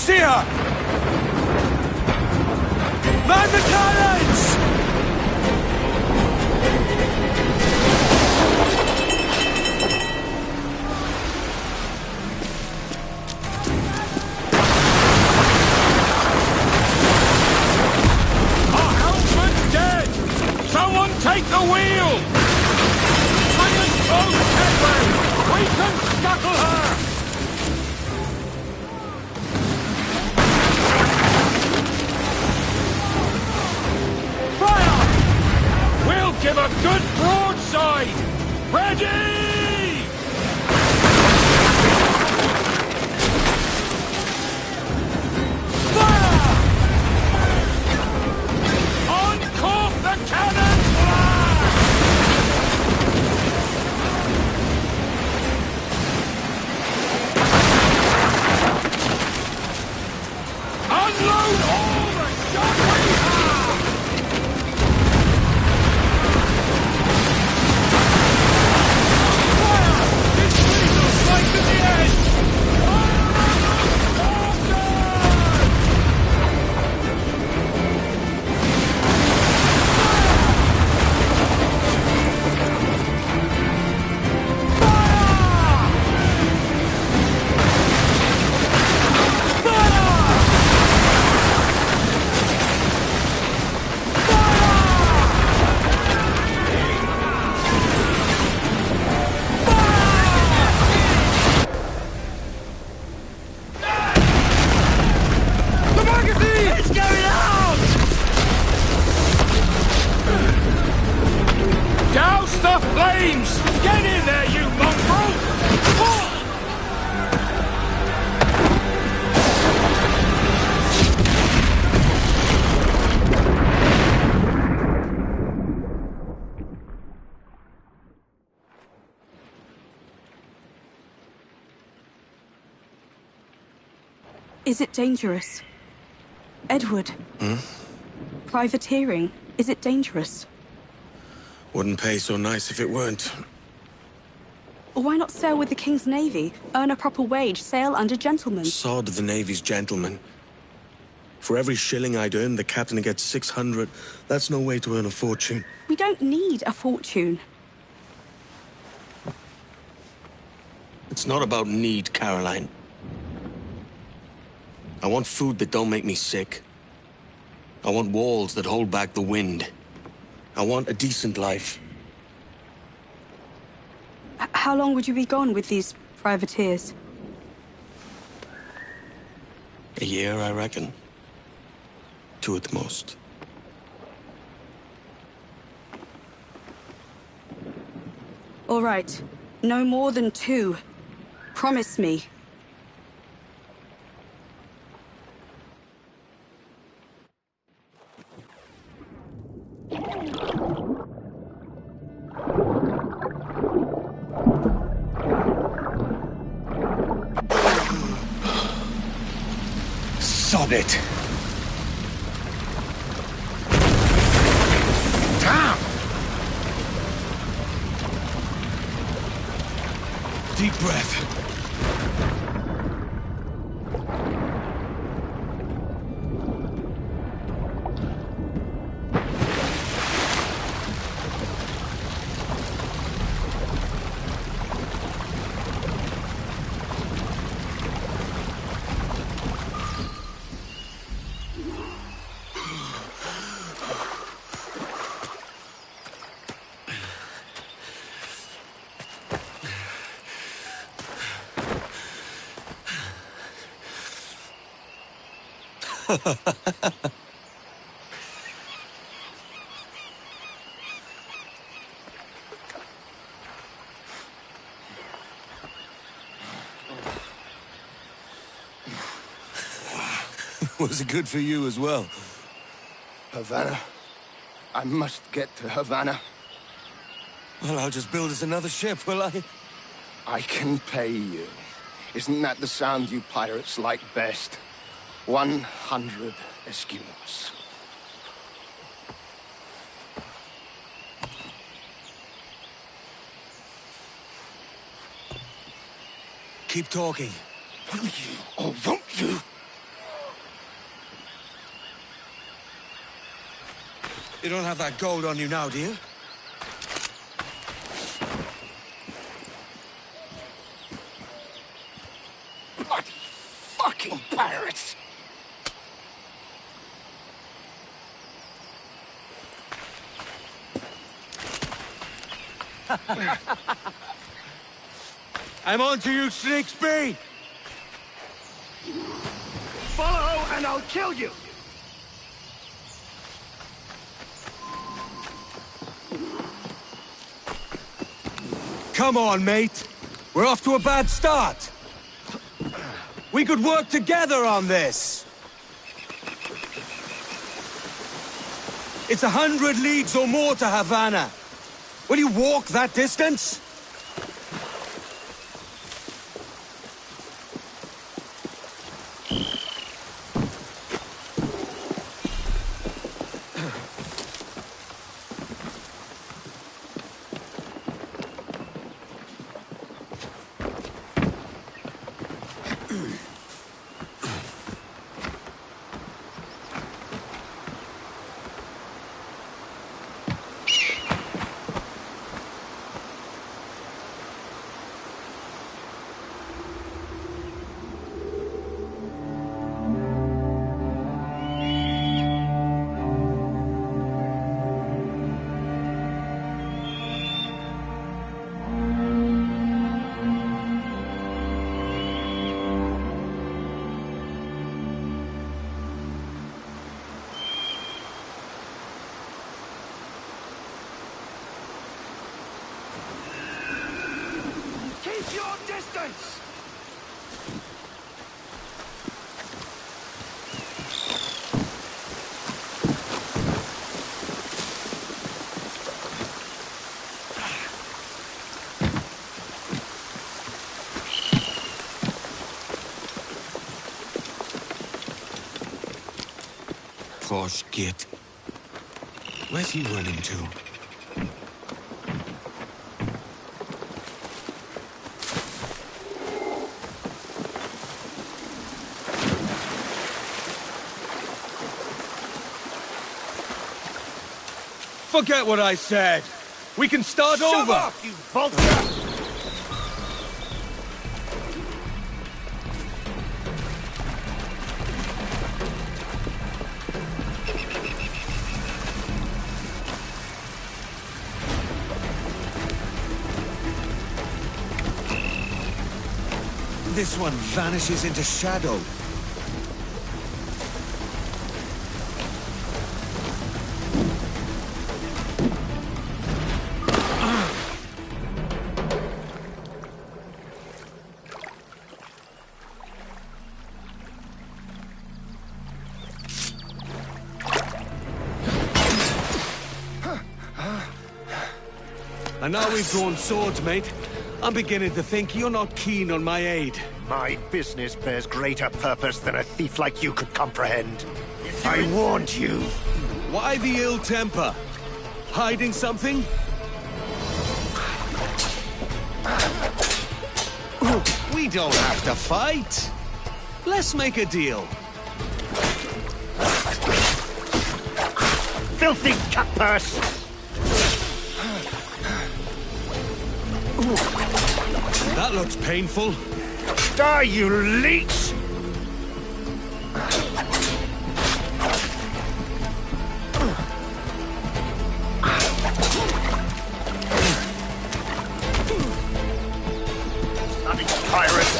see her! Man the cannons! Our helmsman's dead! Someone take the wheel! Bring us close, headway! We can scuttle her! Give a good broadside! Ready! Fire! Uncork the cannon blast! Unload all the shot we have! Right to the end! Douse the flames! Get in there, you mongrel! Is it dangerous? Edward? Privateering, is it dangerous? Wouldn't pay so nice if it weren't. Why not sail with the King's Navy? Earn a proper wage, sail under gentlemen. Sod the Navy's gentlemen. For every shilling I'd earn, the captain gets 600. That's no way to earn a fortune. We don't need a fortune. It's not about need, Caroline. I want food that don't make me sick. I want walls that hold back the wind. I want a decent life. How long would you be gone with these privateers? A year, I reckon. 2 at the most. All right. No more than 2. Promise me. Sod it! Damn! Deep breath. Was it good for you as well? Havana. I must get to Havana. Well, I'll just build us another ship, will I? I can pay you. Isn't that the sound you pirates like best? 100 escudos. Keep talking. Will you, or won't you? You don't have that gold on you now, do you? Bloody fucking pirates! I'm on to you, Snakesby! Follow and I'll kill you! Come on, mate. We're off to a bad start. We could work together on this. It's 100 leagues or more to Havana. Will you walk that distance? Keep your distance! Posh git. Where's he running to? Forget what I said. We can start Shove over. off, you vulture! This one vanishes into shadow. And now we've drawn swords, mate. I'm beginning to think you're not keen on my aid. My business bears greater purpose than a thief like you could comprehend. I warned you. Why the ill temper? Hiding something? We don't have to fight. Let's make a deal. Filthy cutpurse! That looks painful. Die, you leech! Bloody pirate!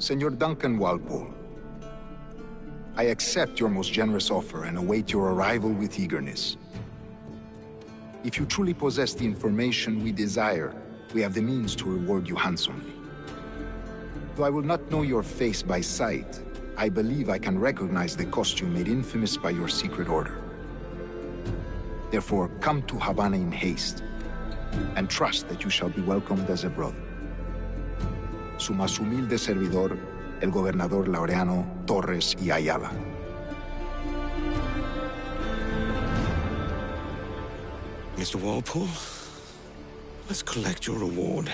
Senor Duncan Walpole, I accept your most generous offer and await your arrival with eagerness. If you truly possess the information we desire, we have the means to reward you handsomely. Though I will not know your face by sight, I believe I can recognize the costume made infamous by your secret order. Therefore, come to Havana in haste, and trust that you shall be welcomed as a brother. Su más humilde servidor, el gobernador Laureano Torres y Ayala. Mr. Walpole, let's collect your reward.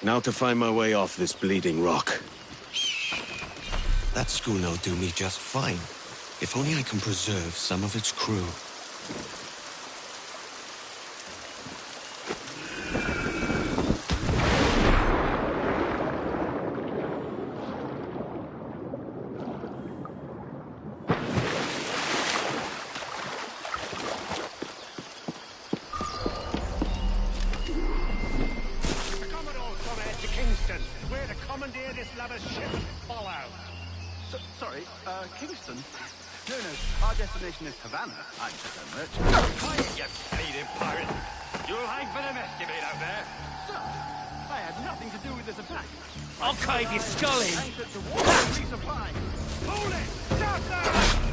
Now to find my way off this bleeding rock. That schooner'll do me just fine. If only I can preserve some of its crew. We're to commandeer this lover's ship and follow. Sorry, Kingston? No, our destination is Havana. I'm just a merchant. Quiet, you bleeding pirate! You'll hang for the mess you made out there! Sir, I had nothing to do with this attack. I'll cave your skull in! Anchored to water resupply. Hold it! Stop there!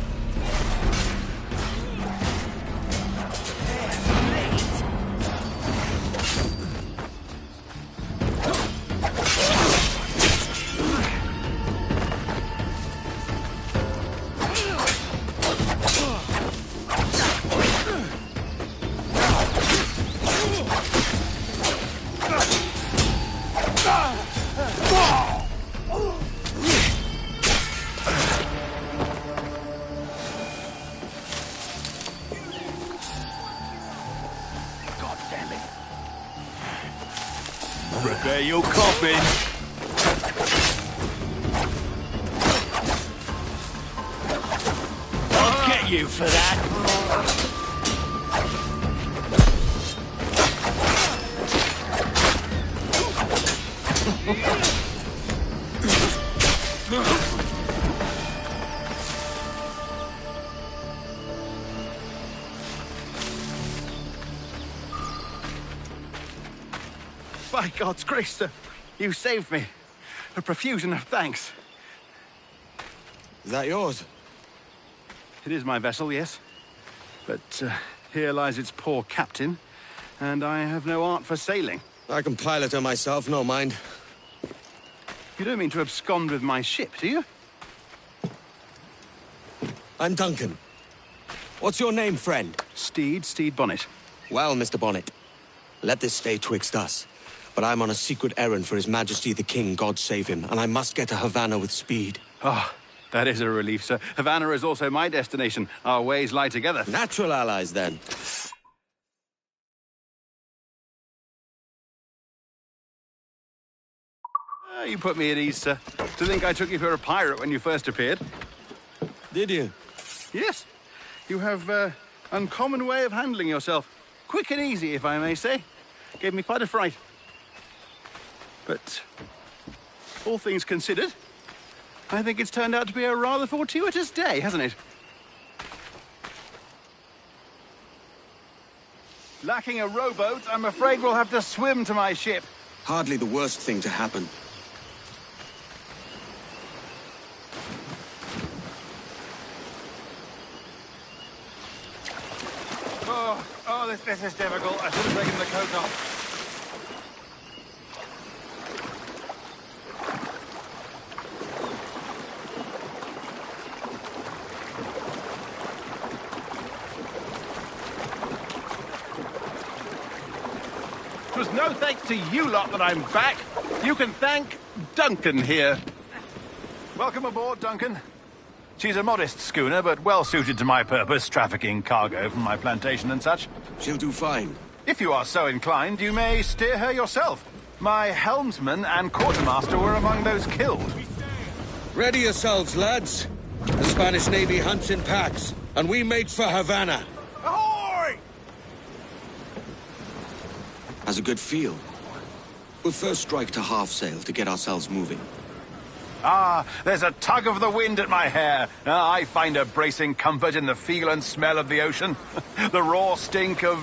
Prepare your coffin. I'll get you for that. By God's grace, sir, you saved me. A profusion of thanks. Is that yours? It is my vessel, yes. But here lies its poor captain, and I have no art for sailing. I can pilot her myself, no mind. You don't mean to abscond with my ship, do you? I'm Duncan. What's your name, friend? Steed Bonnet. Well, Mr. Bonnet, let this stay twixt us. But I'm on a secret errand for His Majesty the King, God save him, and I must get to Havana with speed. Oh, that is a relief, sir. Havana is also my destination. Our ways lie together. Natural allies, then. You put me at ease, sir. To think I took you for a pirate when you first appeared. Did you? Yes. You have an uncommon way of handling yourself. Quick and easy, if I may say. Gave me quite a fright. But all things considered, I think it's turned out to be a rather fortuitous day, hasn't it? Lacking a rowboat, I'm afraid we'll have to swim to my ship. Hardly the worst thing to happen. This is difficult. I should have taken the coat off. It was no thanks to you lot that I'm back. You can thank Duncan here. Welcome aboard, Duncan. She's a modest schooner, but well suited to my purpose, trafficking cargo from my plantation and such. She'll do fine. If you are so inclined, you may steer her yourself. My helmsman and quartermaster were among those killed. Ready yourselves, lads. The Spanish Navy hunts in packs, and we make for Havana. Ahoy! Has a good feel. We'll first strike to half sail to get ourselves moving. Ah, there's a tug of the wind at my hair. Ah, I find a bracing comfort in the feel and smell of the ocean. The raw stink of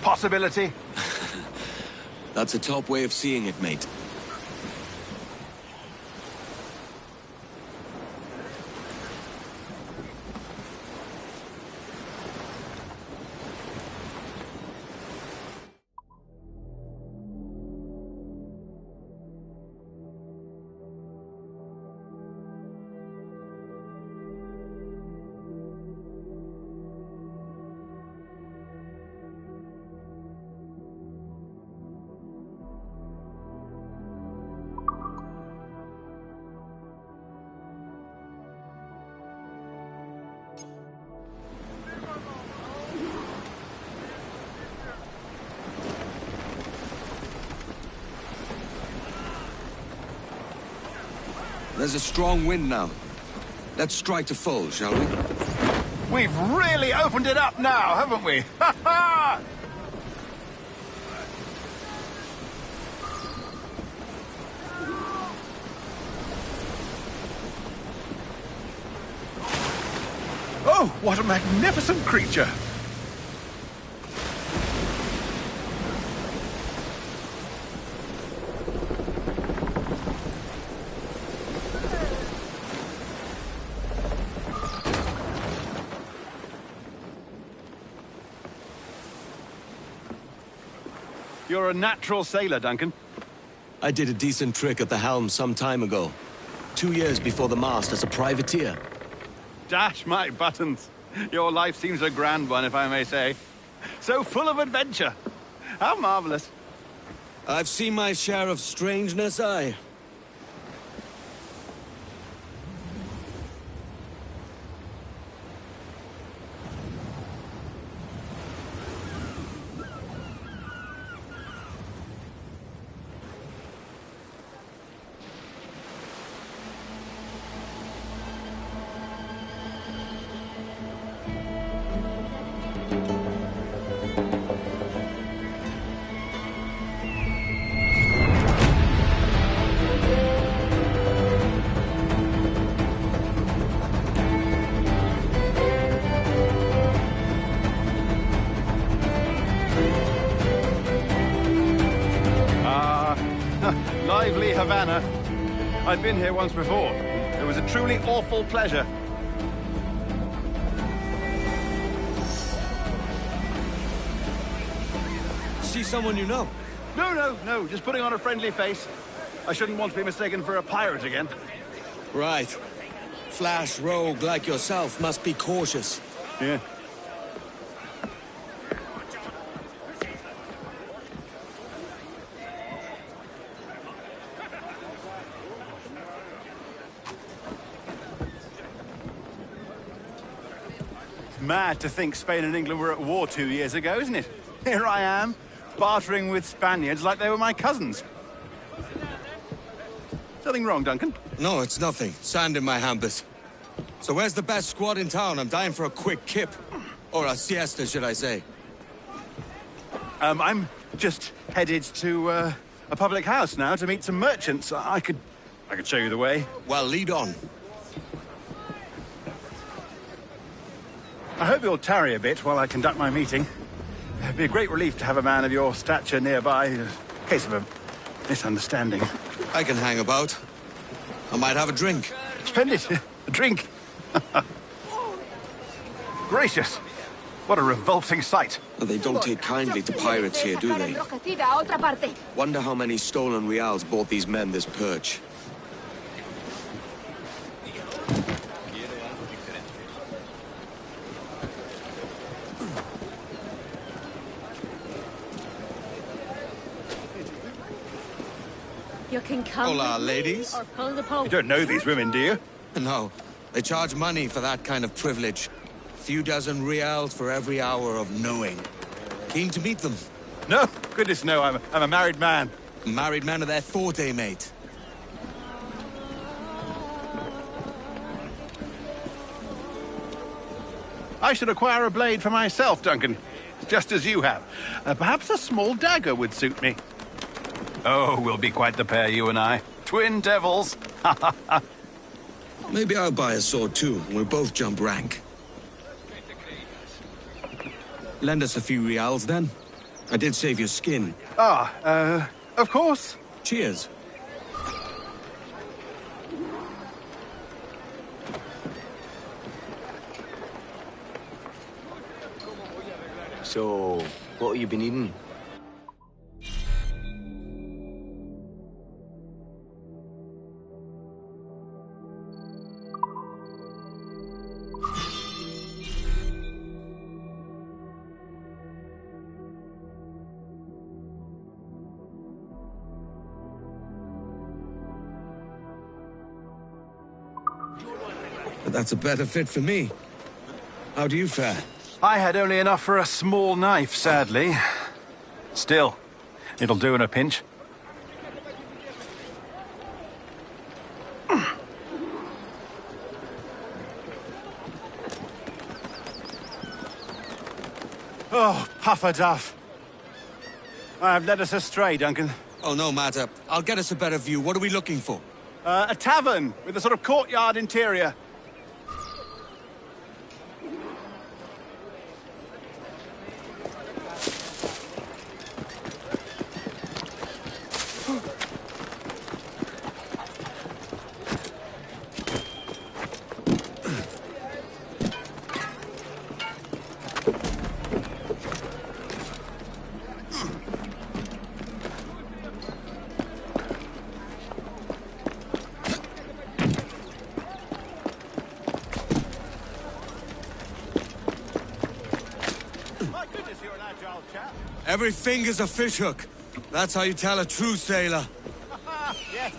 possibility. That's a top way of seeing it, mate. There's a strong wind now. Let's strike to full, shall we? We've really opened it up now, haven't we? Ha ha! Oh, what a magnificent creature! You're a natural sailor, Duncan. I did a decent trick at the helm some time ago. 2 years before the mast as a privateer. Dash my buttons. Your life seems a grand one, if I may say. So full of adventure. How marvelous. I've seen my share of strangeness, aye. Lively Havana. I'd been here once before. It was a truly awful pleasure. See someone you know? No. Just putting on a friendly face. I shouldn't want to be mistaken for a pirate again. Right. Flash rogue like yourself must be cautious. Yeah. Mad to think Spain and England were at war 2 years ago, isn't it? Here I am, bartering with Spaniards like they were my cousins. Something wrong, Duncan? No, it's nothing. Sand in my hampers. So where's the best squad in town? I'm dying for a quick kip. Or a siesta, should I say. I'm just headed to a public house now to meet some merchants. I could show you the way. Well, lead on. I hope you'll tarry a bit while I conduct my meeting. It'd be a great relief to have a man of your stature nearby, in case of a misunderstanding. I can hang about. I might have a drink. Splendid. A drink. Gracious. What a revolting sight. They don't take kindly to pirates here, do they? Wonder how many stolen reals bought these men this perch. You can come Hola, with me ladies. or pull the Pope. You don't know these women, do you? No, they charge money for that kind of privilege. Few dozen reals for every hour of knowing. Keen to meet them. No, goodness no, I'm a married man. Married men are their forte, mate. I should acquire a blade for myself, Duncan. just as you have. Perhaps a small dagger would suit me. Oh, we'll be quite the pair, you and I. Twin devils. Maybe I'll buy a sword too, and we'll both jump rank. Lend us a few reals, then. I did save your skin. Of course. Cheers. So, what have you been eating? But that's a better fit for me. How do you fare? I had only enough for a small knife, sadly. Still, it'll do in a pinch. Oh, Puffer Duff. I've led us astray, Duncan. Oh, no matter. I'll get us a better view. What are we looking for? A tavern with a sort of courtyard interior. Every finger's a fishhook. That's how you tell a true sailor. Yes,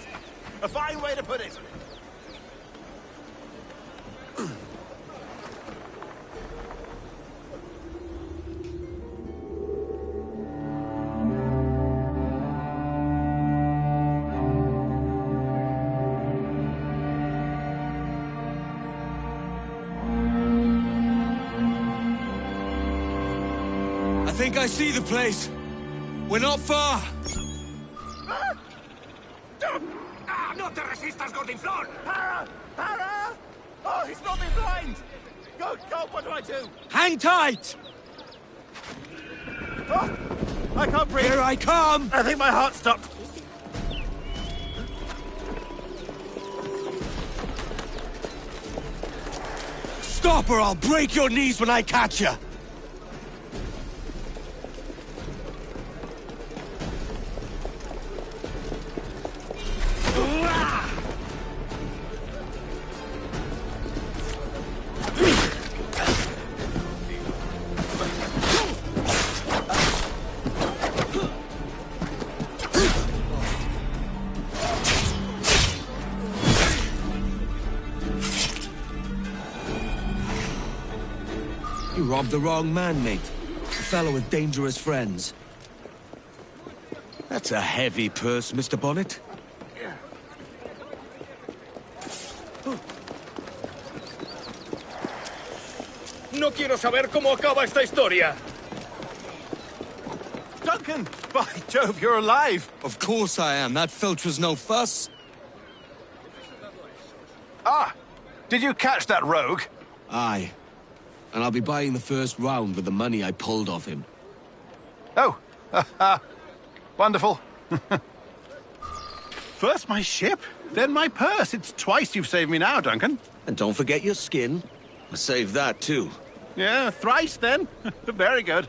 a fine way to put it. I think I see the place. We're not far. No te resistas, Gordinflón! Para! Para! Oh, he's not me blind! Good God, what do I do? Hang tight! Oh, I can't breathe. Here I come! I think my heart stopped. Stop or I'll break your knees when I catch you! You robbed the wrong man, mate. A fellow with dangerous friends. That's a heavy purse, Mr. Bonnet. No quiero saber cómo acaba esta historia. Duncan! By Jove, you're alive! Of course I am. That filch was no fuss. Ah! Did you catch that rogue? Aye. And I'll be buying the first round with the money I pulled off him. Oh! Wonderful. First my ship, then my purse. It's twice you've saved me now, Duncan. And don't forget your skin. I saved that too. Yeah, thrice then. Very good.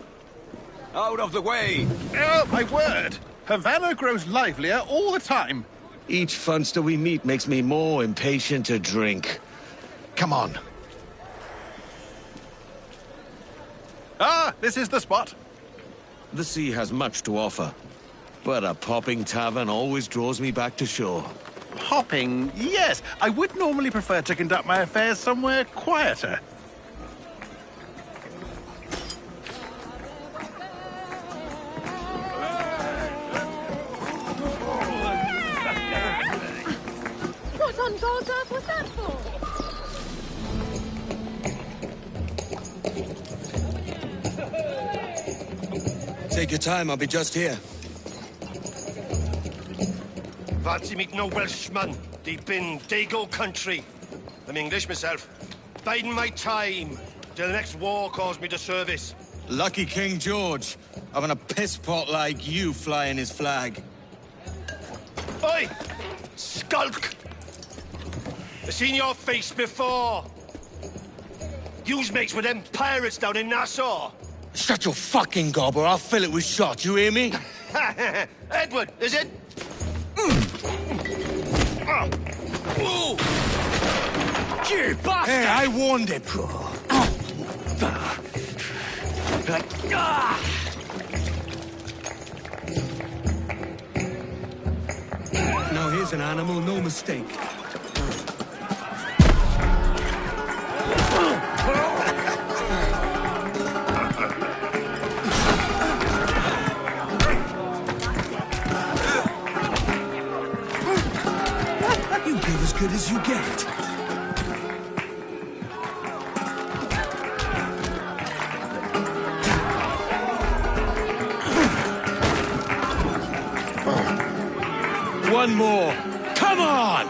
Out of the way! Oh, my word! Havana grows livelier all the time. Each funster we meet makes me more impatient to drink. Come on. Ah, this is the spot. The sea has much to offer. But a popping tavern always draws me back to shore. Hopping, yes. I would normally prefer to conduct my affairs somewhere quieter. What on God's earth was that for? Take your time, I'll be just here. Fancy meet no Welshman, deep in Dago country. I'm English myself. Biding my time till the next war calls me to service. Lucky King George, having a piss pot like you flying his flag. Oi! Skulk! I've seen your face before. You's mates with them pirates down in Nassau. Shut your fucking gob or I'll fill it with shot, you hear me? Edward, is it? Oh. You bastard! Hey, I warned him. Now here's an animal, no mistake. You give as good as you get. One more. Come on!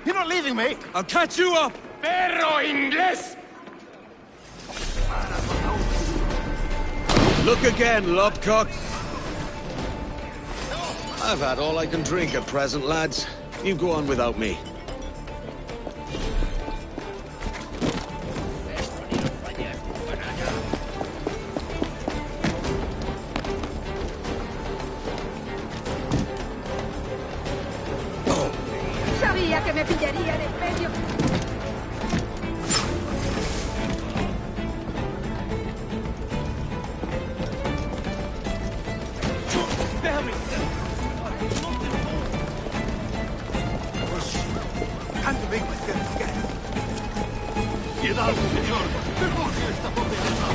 You're not leaving me! I'll catch you up! Perro inglés! Look again, lobcocks. I've had all I can drink at present, lads. You go on without me. Sabía que me pillarían en medio. Piedad, señor. Perdone a esta pobre alma.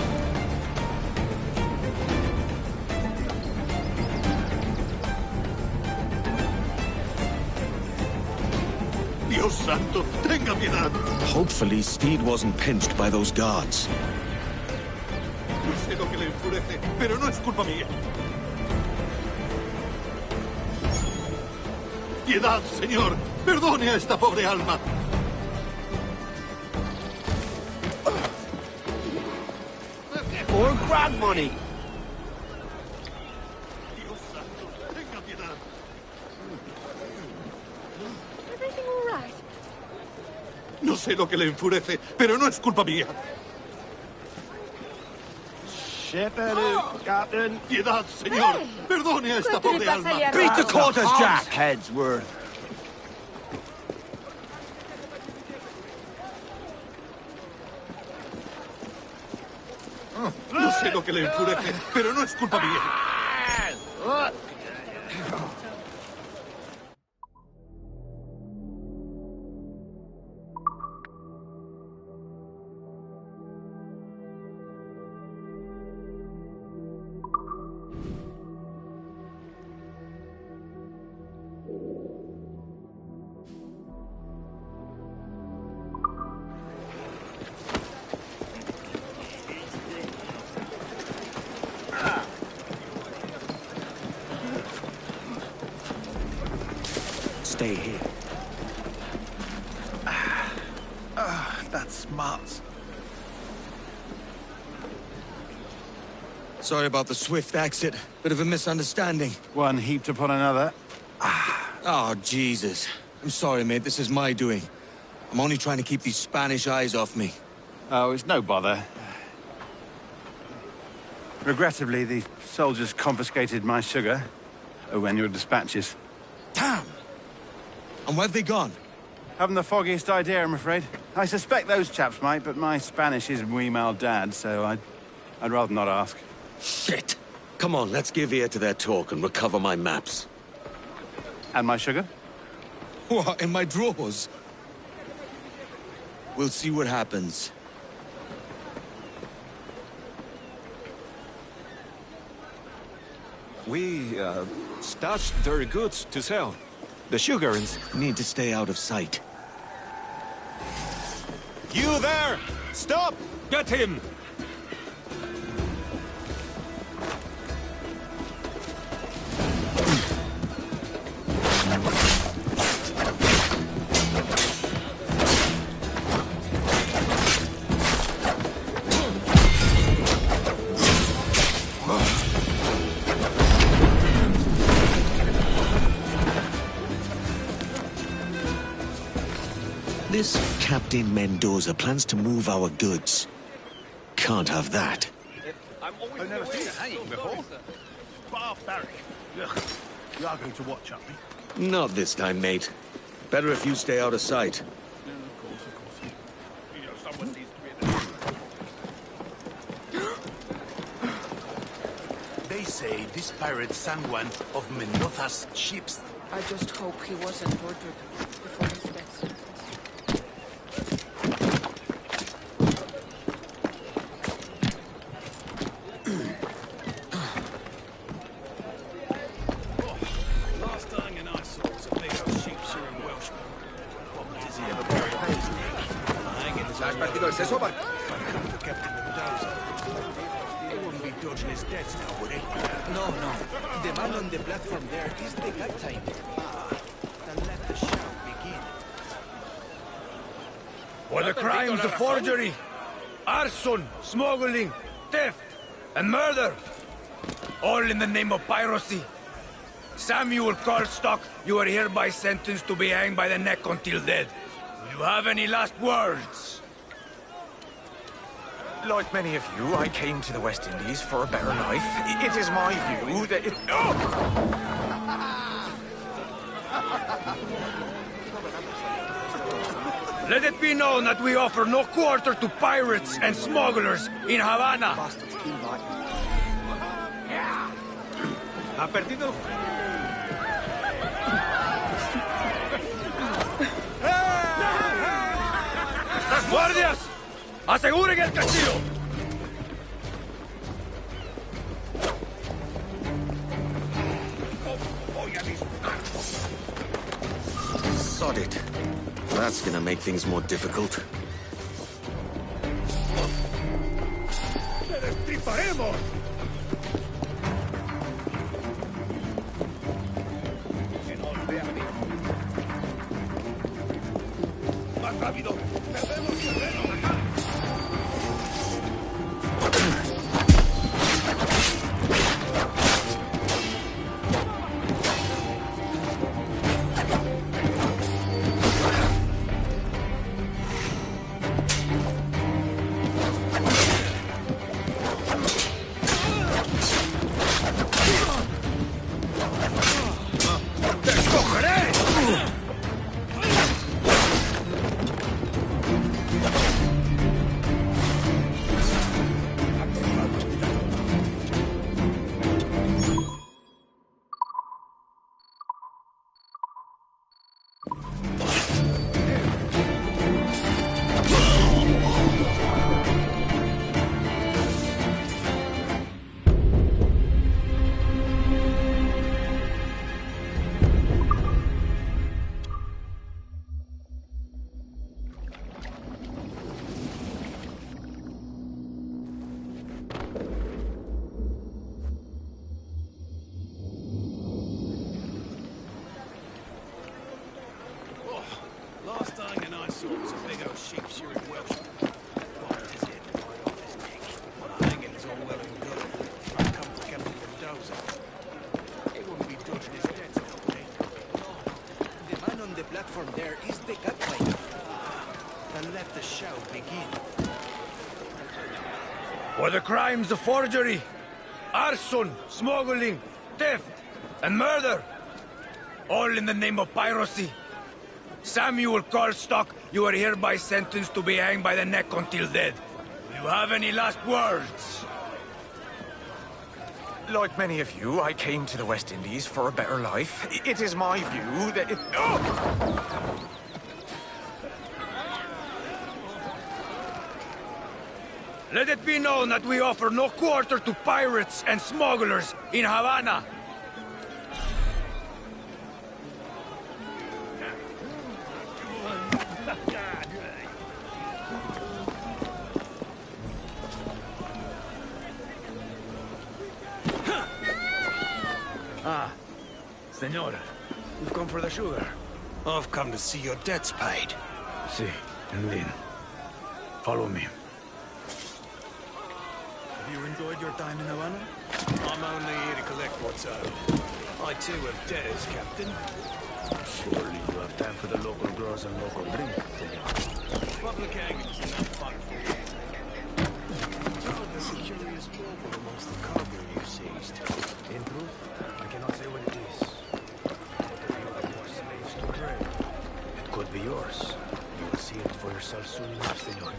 Dios santo, tenga piedad. Hopefully, Steed wasn't pinched by those guards. No sé lo que le enfurece, pero no es culpa mía. Piedad, señor. Perdone a esta pobre alma. More grab money. Dios santo, tenga piedad. Everything all right? No sé lo que le enfurece, pero no es culpa mía. Captain. Piedad, señor. Hey! Perdone a esta ¿Cuánto le pobre pasa alma. a Beat the quarters, Jack! Heads worth. No sé lo que le enfurece, pero no es culpa mía. Stay here. That's smart. Sorry about the swift exit. Bit of a misunderstanding. One heaped upon another. Oh, Jesus. I'm sorry, mate. This is my doing. I'm only trying to keep these Spanish eyes off me. Oh, it's no bother. Regrettably, the soldiers confiscated my sugar when your dispatches. Damn! And where have they gone? Haven't the foggiest idea, I'm afraid. I suspect those chaps might, but my Spanish is muy mal dad, so I'd rather not ask. Shit! Come on, let's give ear to their talk and recover my maps. And my sugar? What, in my drawers? We'll see what happens. We, stashed their goods to sell. The sugar and... Need to stay out of sight. You there! Stop! Get him! This Captain Mendoza plans to move our goods. Can't have that. I've never seen a hanging before. Barbaric. Ugh. You are going to watch, aren't we? Not this time, mate. Better if you stay out of sight. Yeah, of course. You know, someone needs to be in the... They say this pirate sank one of Mendoza's ships. I just hope he wasn't tortured before his death sentence. Last thing and I saw was a big old sheep-shearing Welshman. What does he ever bury his neck? Hanging his own for Captain Mendoza. He wouldn't be dodging his debts now, would he? No. The man on the platform there is the captain. Then let the show begin. For the crimes of forgery, arson, smuggling, theft, and murder. All in the name of piracy. Samuel Carlstock, you are hereby sentenced to be hanged by the neck until dead. Do you have any last words? Like many of you, I came to the West Indies for a better life. It is my view that it... Let it be known that we offer no quarter to pirates and smugglers in Havana. Ha perdido... ¡Guardias! ¡Aseguren el castillo! Sod it. That's gonna make things more difficult. ¡Le destriparemos! Que no os vea venir. ¡Más rápido! ¡Perdemos terreno! ¡Acá! Last thing and I saw was a big old sheep-shearing Welshman. Bobbed his head right off his neck. Well, hanging's all well and good. I come for Captain Mendoza. He wouldn't be dodging his debts now, would he? The man on the platform there is the captain. Then let the show begin. For the crimes of forgery, arson, smuggling, theft, and murder. All in the name of piracy. Samuel Carlstock, you are hereby sentenced to be hanged by the neck until dead. Do you have any last words? Like many of you, I came to the West Indies for a better life. It is my view that it... Let it be known that we offer no quarter to pirates and smugglers in Havana. Ah, Senor, you've come for the sugar. I've come to see your debts paid. Si, indeed. Follow me. Have you enjoyed your time in Havana? I'm only here to collect what's owed. I too have debtors, Captain. Surely you have time for the local girls and local drink, senor. Public hanging is enough fun for me. There's a curious bauble amongst the cargo you seized. In truth, I cannot say what it is. But if you have more slaves to trade, it could be yours. You will see it for yourself soon enough, senor.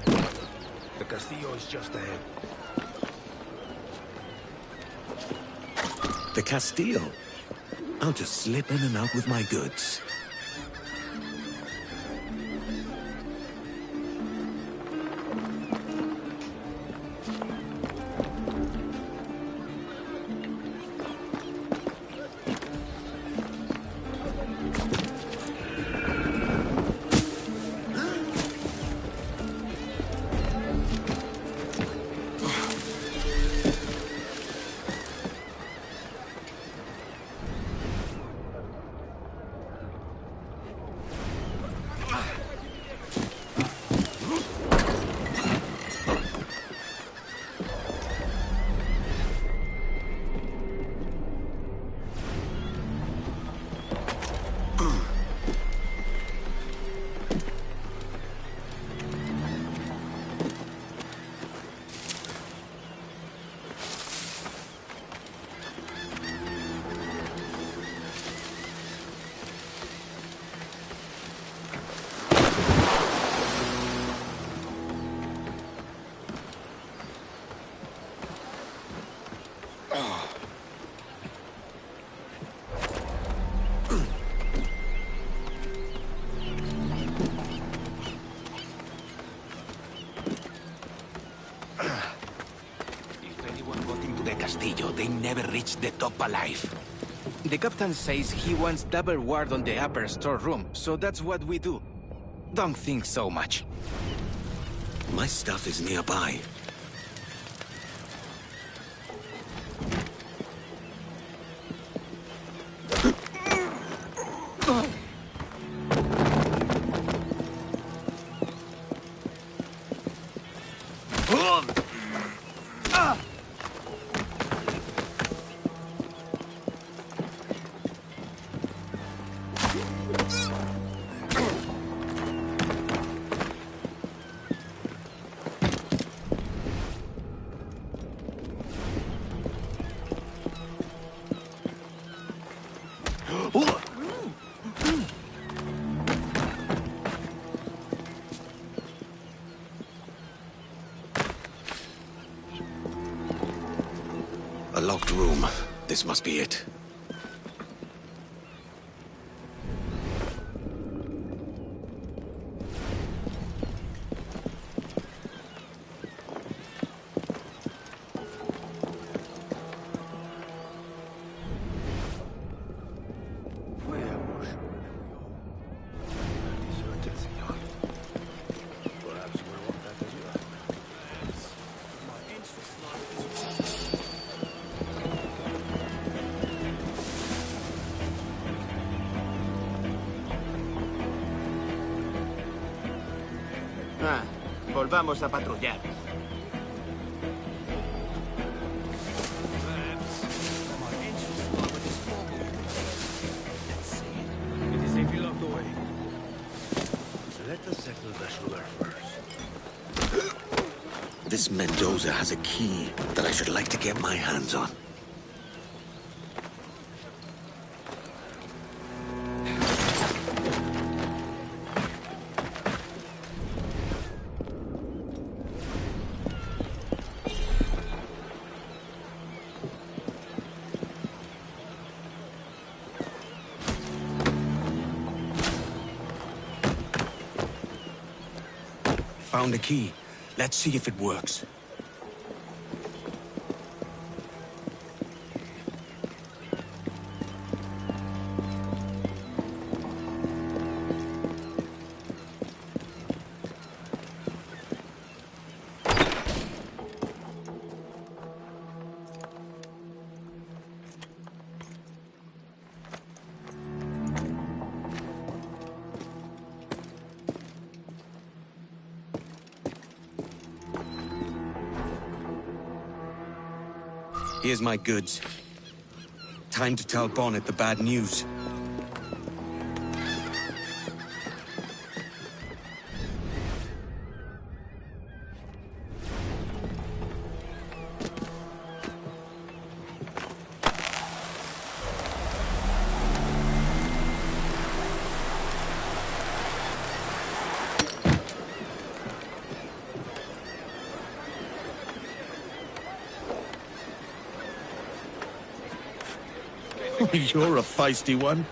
The Castillo is just ahead. The Castillo? I'll just slip in and out with my goods. They never reach the top alive. The captain says he wants double ward on the upper storeroom, so that's what we do. Don't think so much. My stuff is nearby. A locked room. This must be it. Volvamos a patrullar. It is safely locked away. So let us settle the sugar first. This Mendoza has a key that I should like to get my hands on. Found a key. Let's see if it works. Here's my goods. Time to tell Bonnet the bad news. You're a feisty one.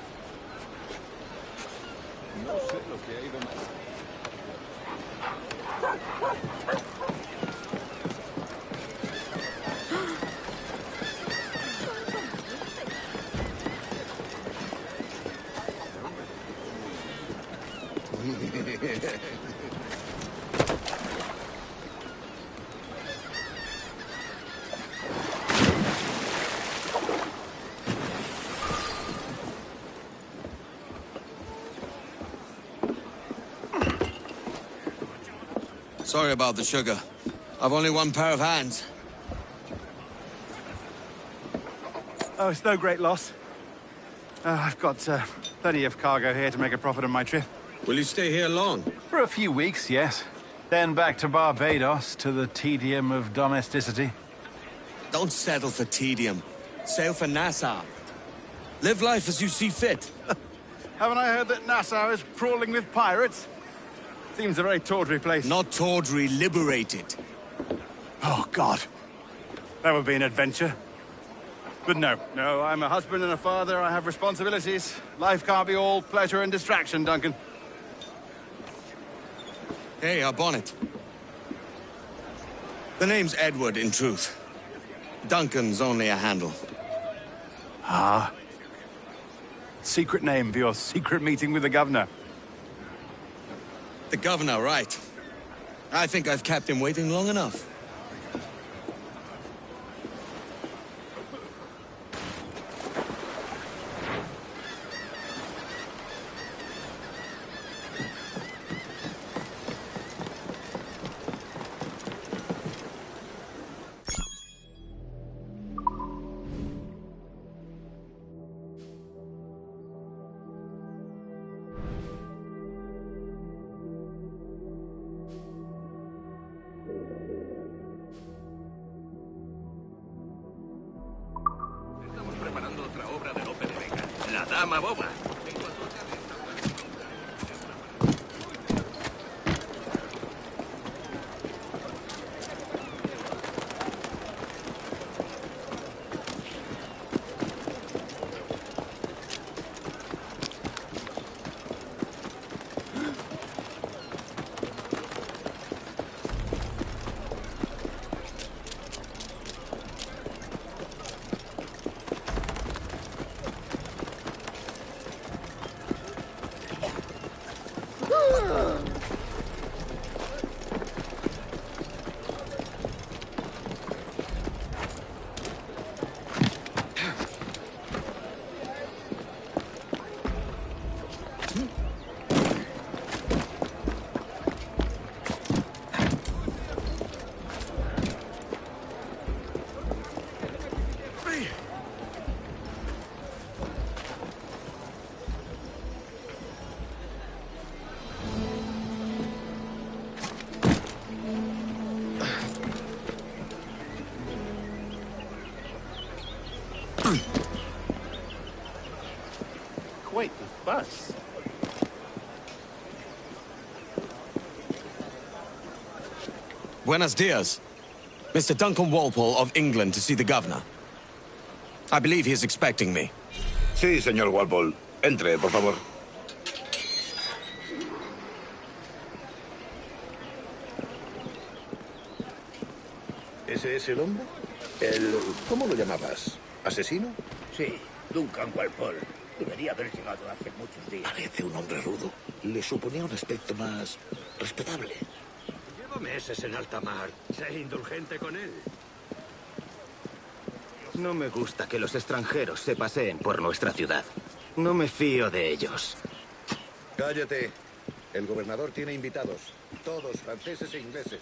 Sorry about the sugar. I've only one pair of hands. Oh, it's no great loss. I've got plenty of cargo here to make a profit on my trip. Will you stay here long? For a few weeks, yes. Then back to Barbados, to the tedium of domesticity. Don't settle for tedium. Sail for Nassau. Live life as you see fit. Haven't I heard that Nassau is crawling with pirates? Seems a very tawdry place. Not tawdry, liberated. Oh, God. That would be an adventure. But no, I'm a husband and a father. I have responsibilities. Life can't be all pleasure and distraction, Duncan. Hey, our Bonnet. The name's Edward, in truth. Duncan's only a handle. Ah. Secret name for your secret meeting with the governor. The governor, right. I think I've kept him waiting long enough. Dama boba. Quite the fuss. Buenos dias. Mr. Duncan Walpole of England to see the governor. I believe he is expecting me. Sí, señor Walpole. Entre, por favor. ¿Ese es el hombre? ¿Cómo lo llamabas? ¿Asesino? Sí, Duncan Walpole. Debería haber llegado hace muchos días. Parece un hombre rudo. Le suponía un aspecto más respetable. Lleva meses en alta mar. Sé indulgente con él. No me gusta que los extranjeros se paseen por nuestra ciudad. No me fío de ellos. Cállate. El gobernador tiene invitados. Todos franceses e ingleses.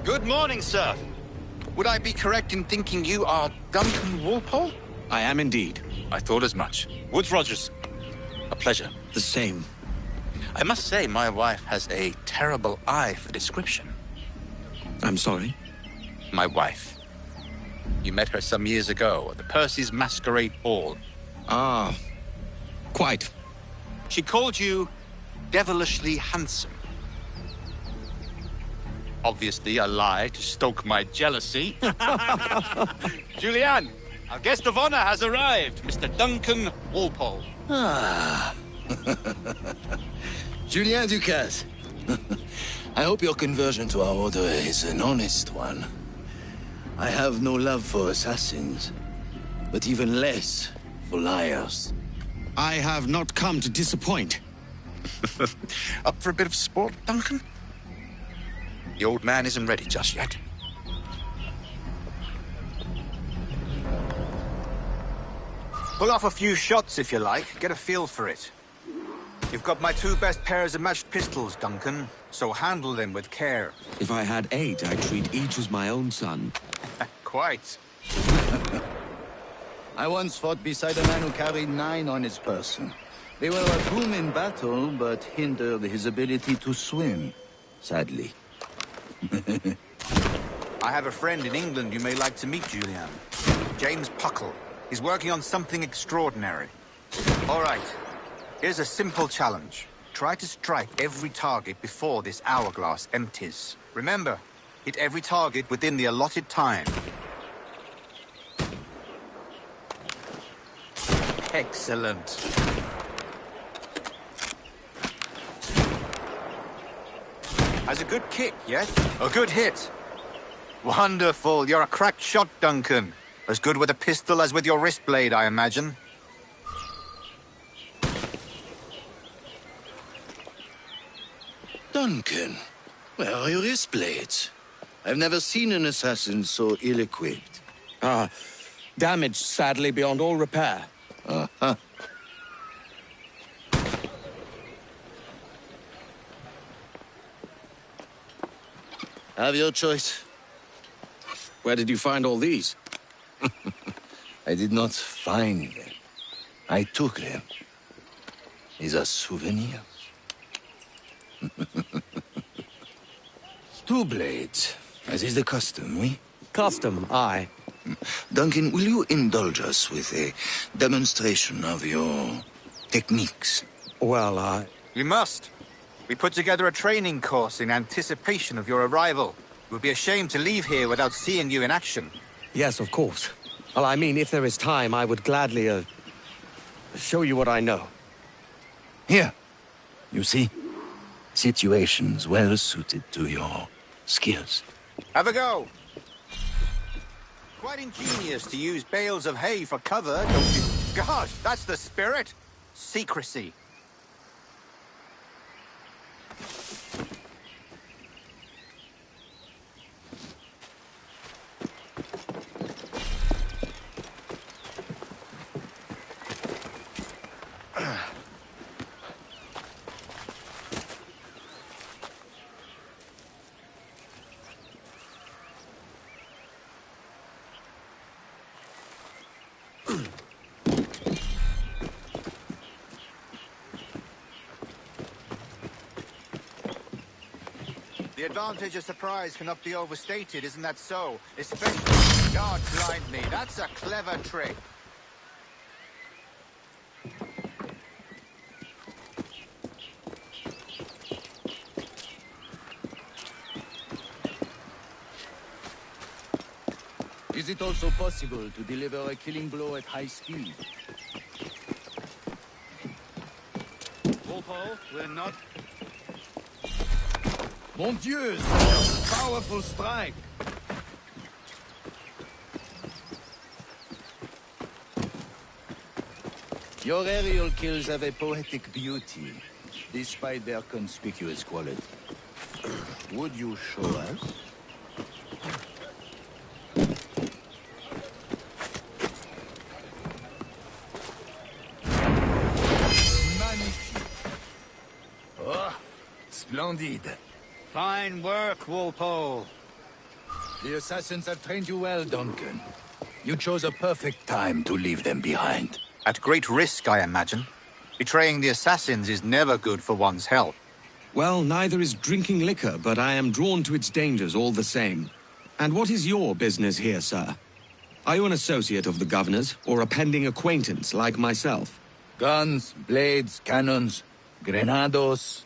Good morning, sir. Would I be correct in thinking you are Duncan Walpole? I am indeed. I thought as much. Woods Rogers. A pleasure. The same. I must say, my wife has a terrible eye for description. I'm sorry? My wife. You met her some years ago at the Percy's Masquerade Ball. Ah, quite. She called you devilishly handsome. Obviously a lie to stoke my jealousy. Julianne, our guest of honor has arrived, Mr. Duncan Walpole. Ah. Julien Ducasse. I hope your conversion to our order is an honest one. I have no love for assassins, but even less for liars. I have not come to disappoint. Up for a bit of sport, Duncan? The old man isn't ready just yet. Pull off a few shots if you like. Get a feel for it. You've got my 2 best pairs of matched pistols, Duncan, so handle them with care. If I had 8, I'd treat each as my own son. Quite. I once fought beside a man who carried 9 on his person. They were a boom in battle, but hindered his ability to swim, sadly. I have a friend in England you may like to meet, Julian. James Puckle. He's working on something extraordinary. All right. Here's a simple challenge. Try to strike every target before this hourglass empties. Remember, hit every target within the allotted time. Excellent. Has a good kick, yes? A good hit. Wonderful. You're a cracked shot, Duncan. As good with a pistol as with your wrist blade, I imagine. Duncan, where are your wrist blades? I've never seen an assassin so ill-equipped. Damaged, sadly, beyond all repair. Uh-huh. Have your choice. Where did you find all these? I did not find them. I took them. These are souvenirs. 2 blades, as is the custom, oui? Custom, aye. Duncan, will you indulge us with a demonstration of your techniques? Well, We must. We put together a training course in anticipation of your arrival. It would be a shame to leave here without seeing you in action. Yes, of course. Well, I mean, if there is time, I would gladly, show you what I know. Here. You see? Situations well suited to your skills. Have a go. Quite ingenious to use bales of hay for cover, don't you? Gosh, that's the spirit. Secrecy. The advantage of surprise cannot be overstated, isn't that so? Especially... God blind me, that's a clever trick. Is it also possible to deliver a killing blow at high speed? Walpole, we're not... Mon Dieu, sir! Powerful strike! Your aerial kills have a poetic beauty, despite their conspicuous quality. Would you show us? Magnifique! Oh, splendid! Fine work, Walpole. The assassins have trained you well, Duncan. You chose a perfect time to leave them behind. At great risk, I imagine. Betraying the assassins is never good for one's health. Well, neither is drinking liquor, but I am drawn to its dangers all the same. And what is your business here, sir? Are you an associate of the governor's, or a pending acquaintance like myself? Guns, blades, cannons, grenados.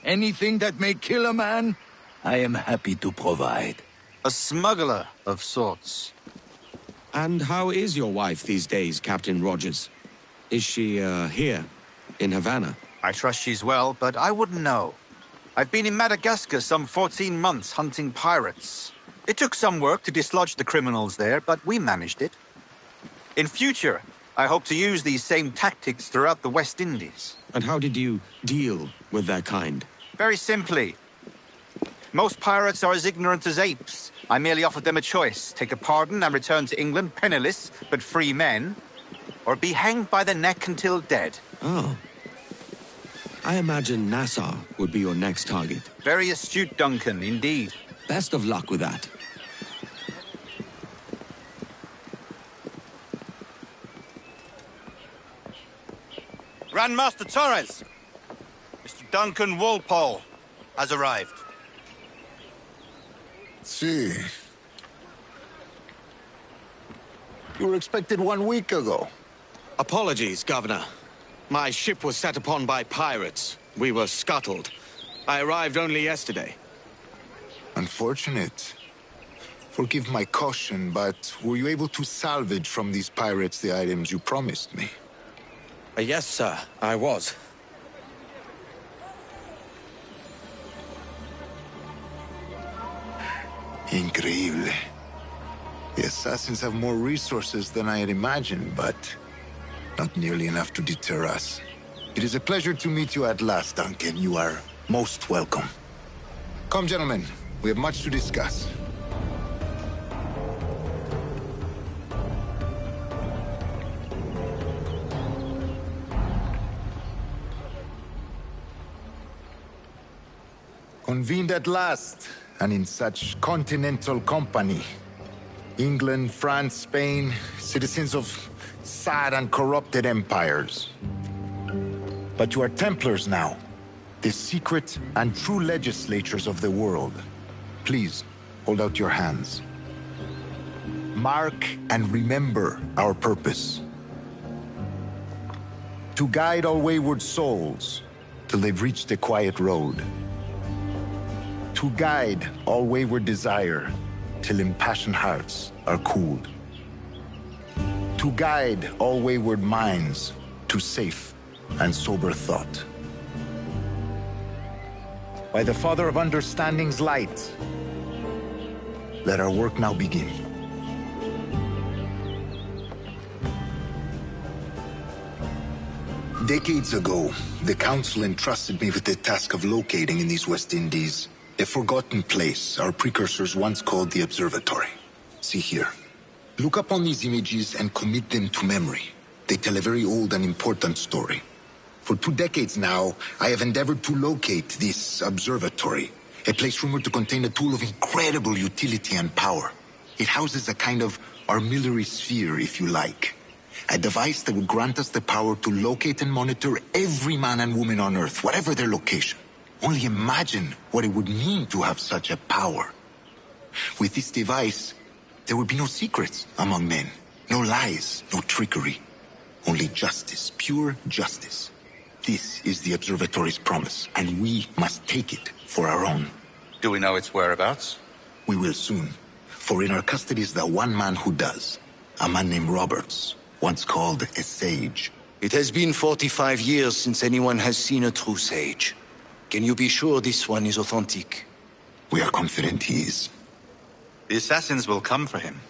Anything that may kill a man, I am happy to provide. A smuggler of sorts. And how is your wife these days, Captain Rogers? Is she, here, in Havana? I trust she's well, but I wouldn't know. I've been in Madagascar some 14 months hunting pirates. It took some work to dislodge the criminals there, but we managed it. In future, I hope to use these same tactics throughout the West Indies. And how did you deal with their kind? Very simply. Most pirates are as ignorant as apes. I merely offered them a choice. Take a pardon and return to England penniless, but free men. Or be hanged by the neck until dead. Oh. I imagine Nassau would be your next target. Very astute, Duncan, indeed. Best of luck with that. Grandmaster Torres! Mr. Duncan Walpole has arrived. See. You were expected 1 week ago. Apologies, Governor. My ship was set upon by pirates. We were scuttled. I arrived only yesterday. Unfortunate. Forgive my caution, but were you able to salvage from these pirates the items you promised me? Yes, sir, I was. Increíble. The assassins have more resources than I had imagined, but not nearly enough to deter us. It is a pleasure to meet you at last, Duncan. You are most welcome. Come, gentlemen. We have much to discuss. Convened at last, and in such continental company. England, France, Spain, citizens of sad and corrupted empires. But you are Templars now, the secret and true legislators of the world. Please, hold out your hands. Mark and remember our purpose. To guide all wayward souls till they've reached the quiet road. To guide all wayward desire till impassioned hearts are cooled. To guide all wayward minds to safe and sober thought. By the Father of Understanding's light, let our work now begin. Decades ago, the Council entrusted me with the task of locating in these West Indies a forgotten place our precursors once called the Observatory. See here. Look upon these images and commit them to memory. They tell a very old and important story. For 2 decades now, I have endeavored to locate this observatory, a place rumored to contain a tool of incredible utility and power. It houses a kind of armillary sphere, if you like. A device that would grant us the power to locate and monitor every man and woman on Earth, whatever their location. Only imagine what it would mean to have such a power. With this device, there would be no secrets among men, no lies, no trickery. Only justice, pure justice. This is the Observatory's promise, and we must take it for our own. Do we know its whereabouts? We will soon, for in our custody is the one man who does. A man named Roberts, once called a sage. It has been 45 years since anyone has seen a true sage. Can you be sure this one is authentic? We are confident he is. The assassins will come for him.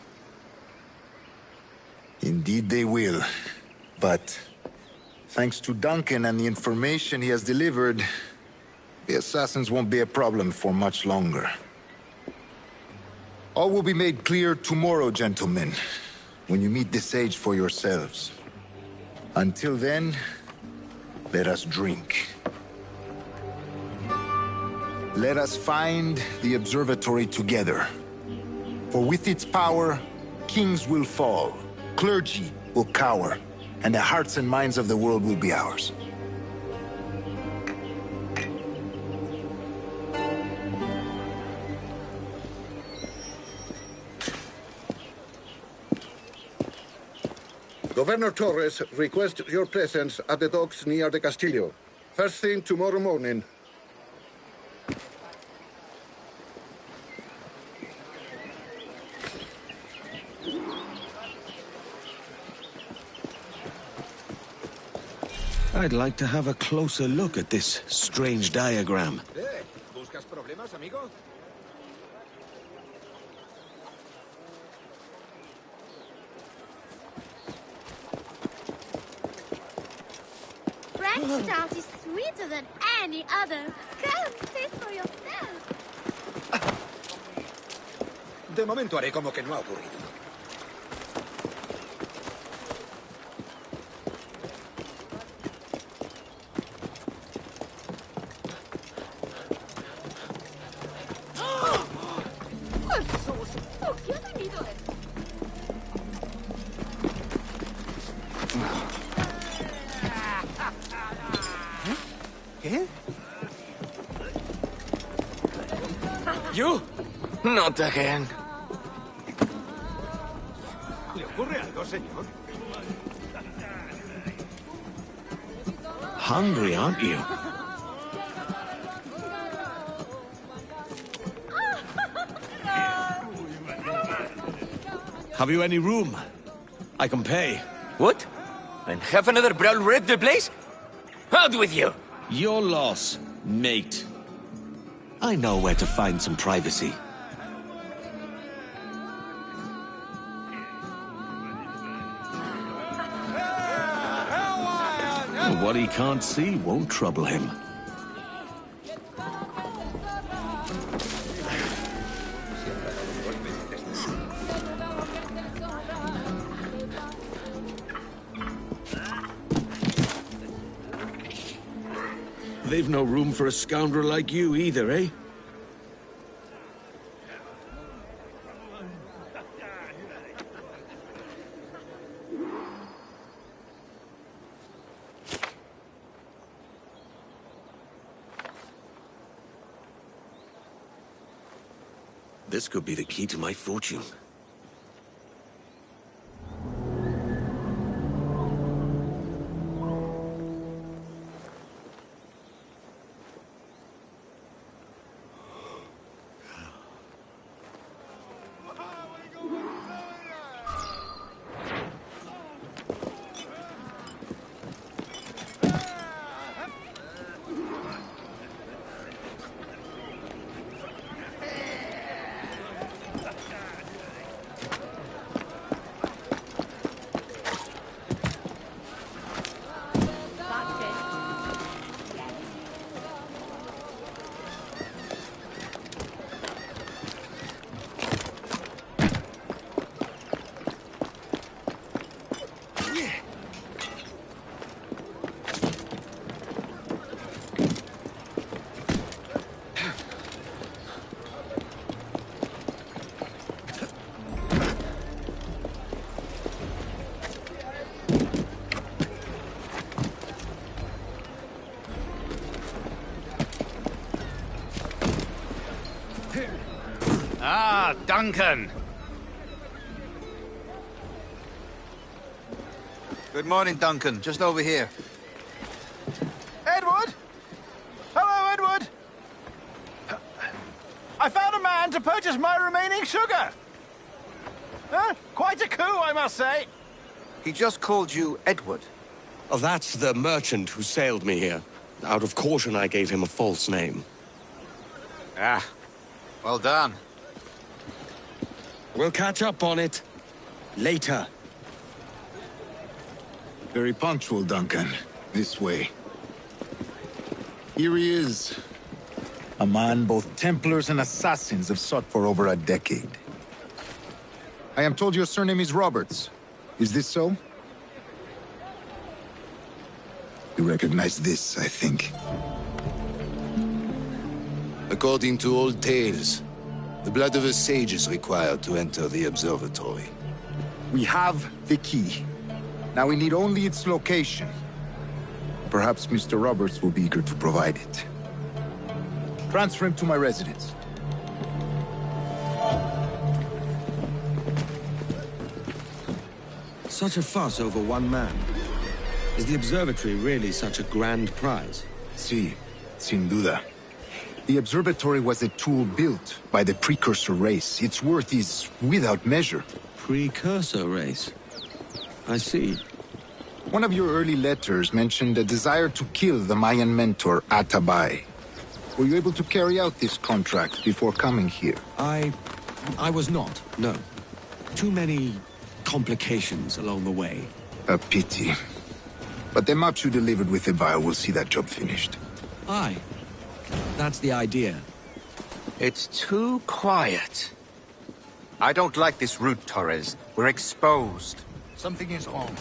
Indeed they will. But thanks to Duncan and the information he has delivered, the assassins won't be a problem for much longer. All will be made clear tomorrow, gentlemen, when you meet the sage for yourselves. Until then, let us drink. Let us find the observatory together. For with its power, kings will fall, clergy will cower, and the hearts and minds of the world will be ours. Governor Torres requests your presence at the docks near the Castillo. First thing tomorrow morning. I'd like to have a closer look at this strange diagram. ¿Buscas problemas, amigo? French stout is sweeter than any other. Come, taste for yourself. De momento haré como que no ha ocurrido. Jesús, ¿por qué ha venido esto? ¿Qué? You? Not again. ¿Le ocurre algo, señor? Hungry, aren't you? Have you any room? I can pay. What? And have another brawl wreck the place? Out with you! Your loss, mate. I know where to find some privacy. What he can't see won't trouble him. They've no room for a scoundrel like you either, eh? This could be the key to my fortune. Ah, Duncan! Good morning, Duncan. Just over here. Edward? Hello, Edward! I found a man to purchase my remaining sugar! Quite a coup, I must say. He just called you Edward. Oh, that's the merchant who sailed me here. Out of caution, I gave him a false name. Ah, well done. We'll catch up on it later. Very punctual, Duncan. This way. Here he is. A man both Templars and Assassins have sought for over a decade. I am told your surname is Roberts. Is this so? You recognize this, I think. According to old tales, The blood of a sage is required to enter the observatory. We have the key. Now we need only its location. Perhaps Mr. Roberts will be eager to provide it. Transfer him to my residence. Such a fuss over one man. Is the observatory really such a grand prize? Sí, sin duda. The observatory was a tool built by the precursor race. Its worth is without measure. Precursor race? I see. One of your early letters mentioned a desire to kill the Mayan mentor, Atabay. Were you able to carry out this contract before coming here? I was not, no. Too many complications along the way. A pity. But the maps you delivered with the vial will see that job finished. Aye. That's the idea. It's too quiet. I don't like this route, Torres. We're exposed. Something is wrong.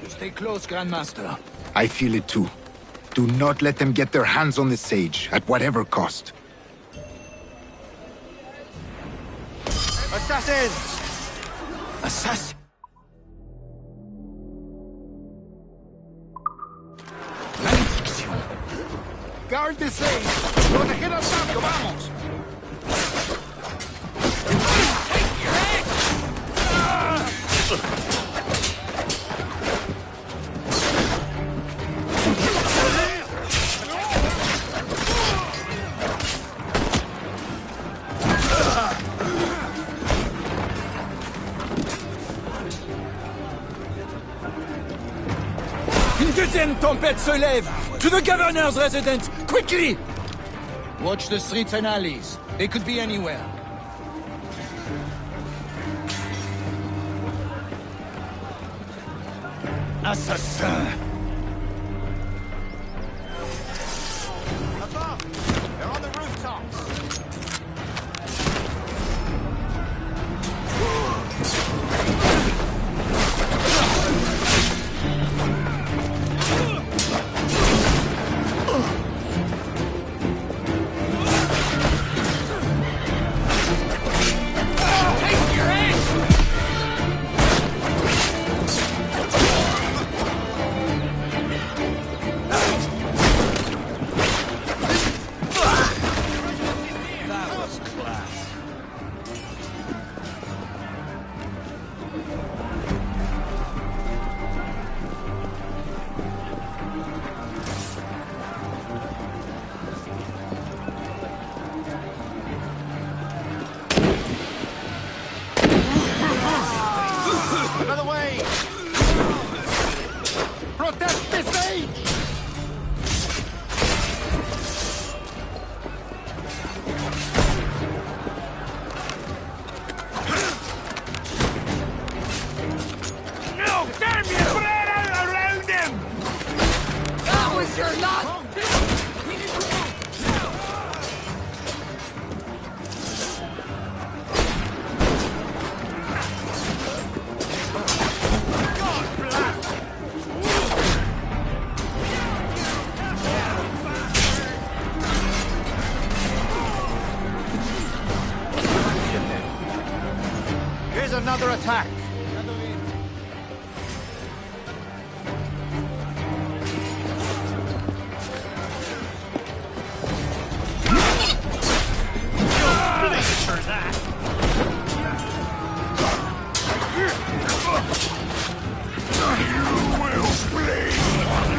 Stay close, Grandmaster. I feel it too. Do not let them get their hands on the sage, at whatever cost. Assassins! Assassin? Guard the sage! Proteger al sabio, vamos! Une deuxième tempête se lève! To the governor's residence! Quickly! Watch the streets and alleys. They could be anywhere. Assassin! Above! They're on the rooftops! Another way! Protect the sage! No! Damn you! Spread out around him! That was your lot! Here's another attack.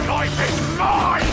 Life is mine!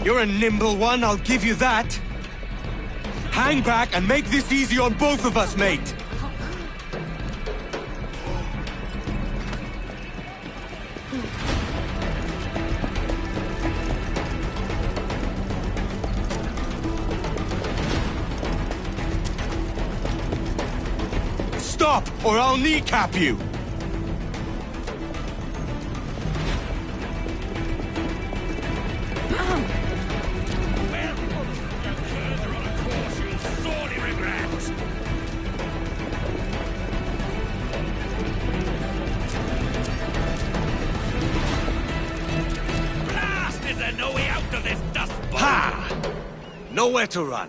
You're a nimble one, I'll give you that. Hang back and make this easy on both of us, mate. Stop, or I'll kneecap you! Nowhere to run.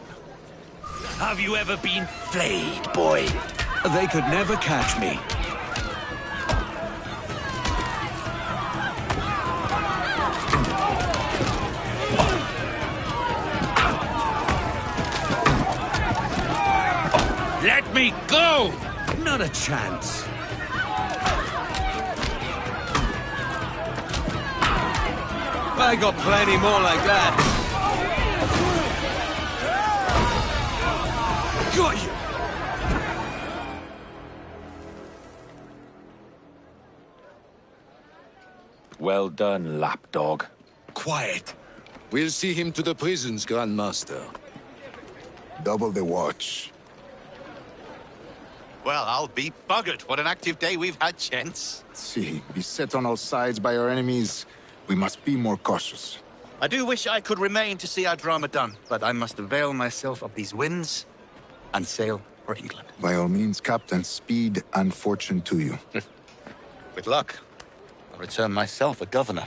Have you ever been flayed, boy? They could never catch me. Let me go! Not a chance. I got plenty more like that. Got you! Well done, lapdog. Quiet. We'll see him to the prisons, Grandmaster. Double the watch. Well, I'll be buggered. What an active day we've had, gents. See, beset on all sides by our enemies, we must be more cautious. I do wish I could remain to see our drama done, but I must avail myself of these winds and sail for England. By all means, Captain, speed and fortune to you. With luck, I'll return myself a governor.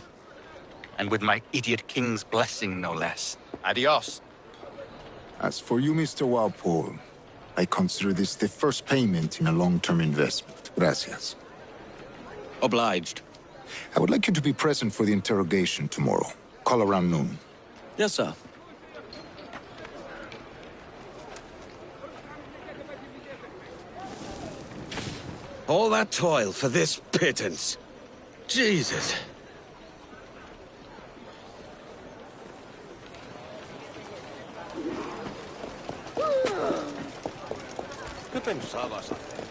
And with my idiot king's blessing, no less. Adios. As for you, Mr. Walpole, I consider this the first payment in a long-term investment. Gracias. Obliged. I would like you to be present for the interrogation tomorrow. Call around noon. Yes, sir. All that toil for this pittance. Jesus. ¿Qué pensabas hacer?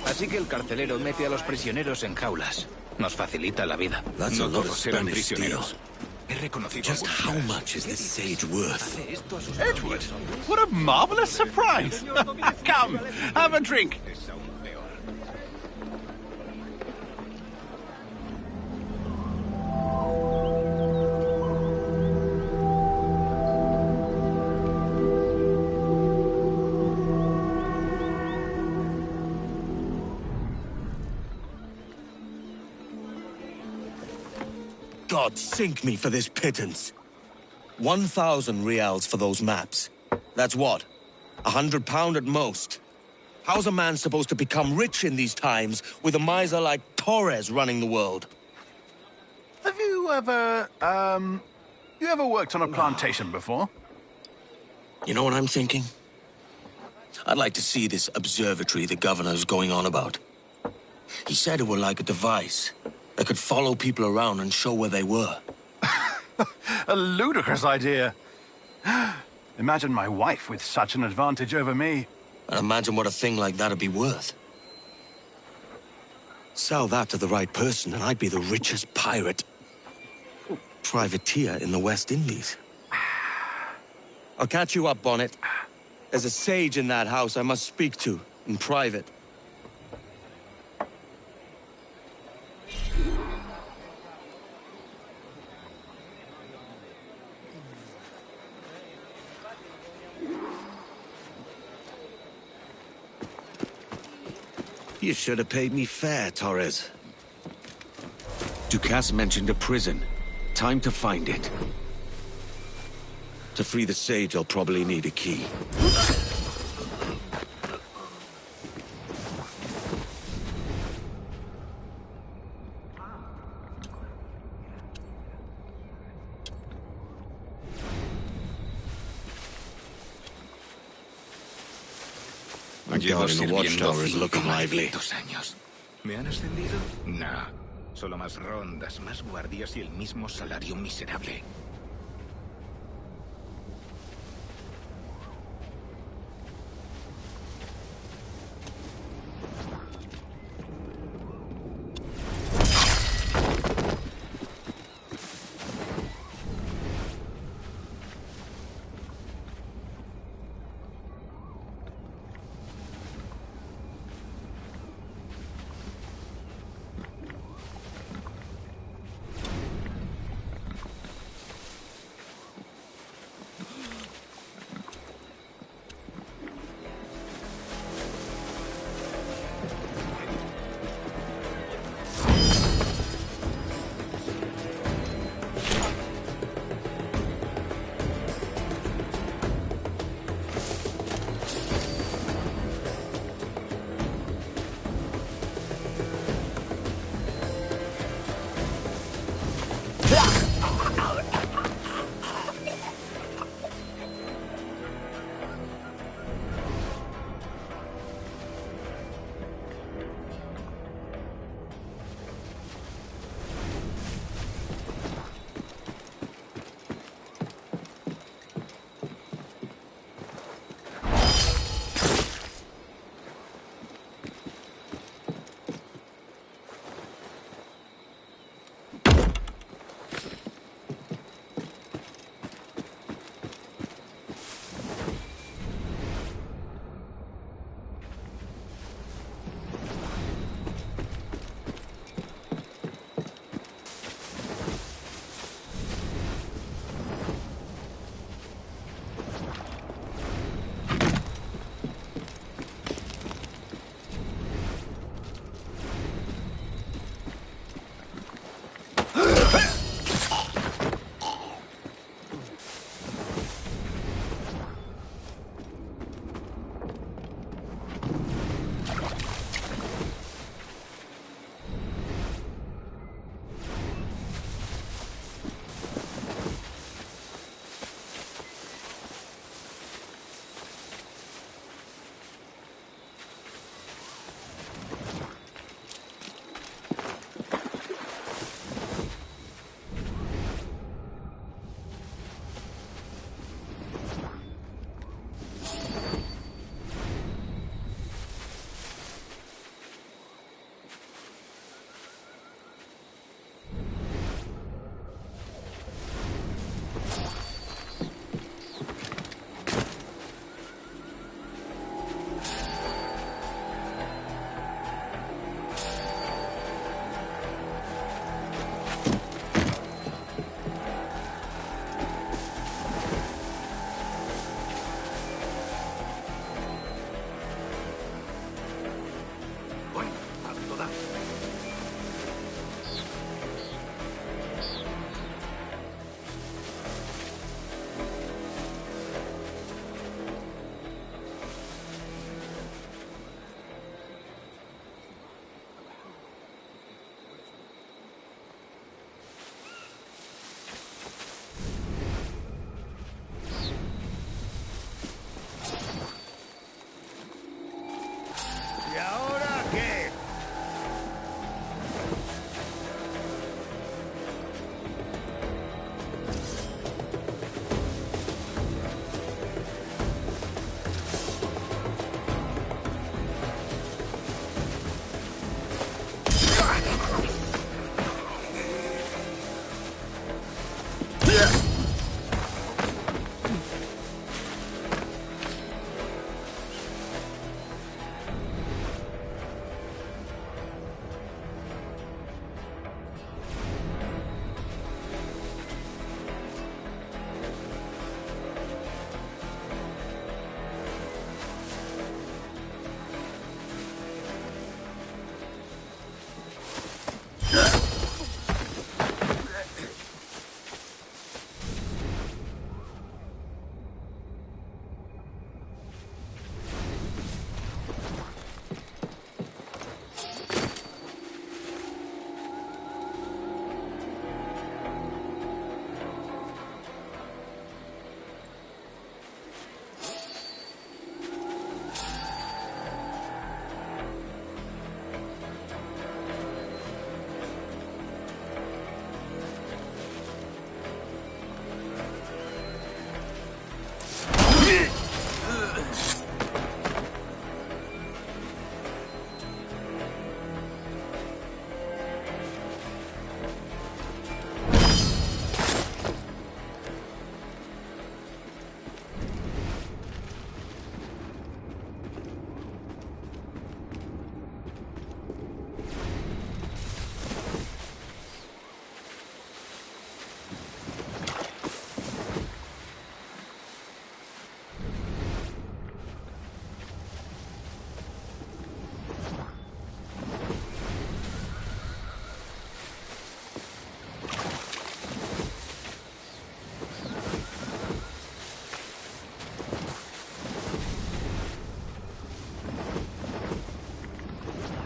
Así que el carcelero mete a los prisioneros en jaulas. Nos facilita la vida. That's No a lot of todos eran Spanish prisioneros. steel. He reconocido Just algunos. how much is this sage worth? Edward, what a marvelous surprise. Come, have a drink. God sink me for this pittance. 1,000 reals for those maps. That's what? £100 at most. How's a man supposed to become rich in these times with a miser like Torres running the world? Have you ever, you ever worked on a plantation before? You know what I'm thinking? I'd like to see this observatory the governor's going on about. He said it were like a device that could follow people around and show where they were. A ludicrous idea. Imagine my wife with such an advantage over me. And imagine what a thing like that'd be worth. Sell that to the right person and I'd be the richest pirate. Privateer in the West Indies. I'll catch you up, Bonnet. There's a sage in that house I must speak to, in private. You should have paid me fair, Torres. Ducasse mentioned a prison. Time to find it. To free the sage, I'll probably need a key. My guard in the watchtower is looking lively. Años. ¿Me han ascendido? No. Solo más rondas, más guardias y el mismo salario miserable.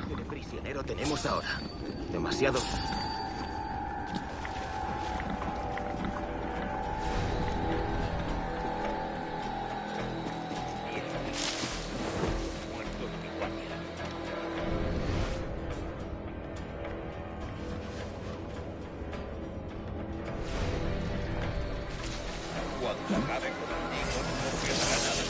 ¿Qué prisionero tenemos ahora? Demasiado. Cuando acabe contigo, no quedará nada.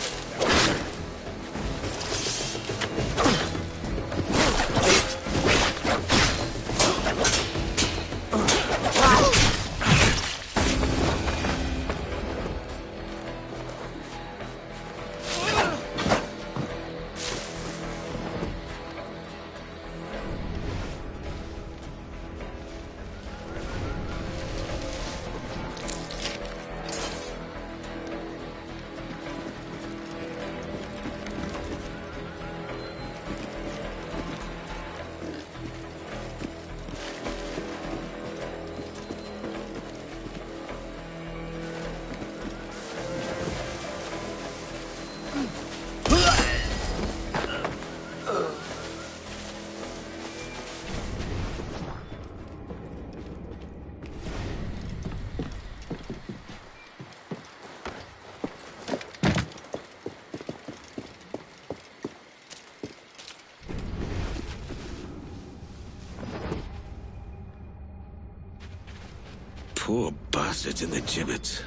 Poor bastards in the gibbets.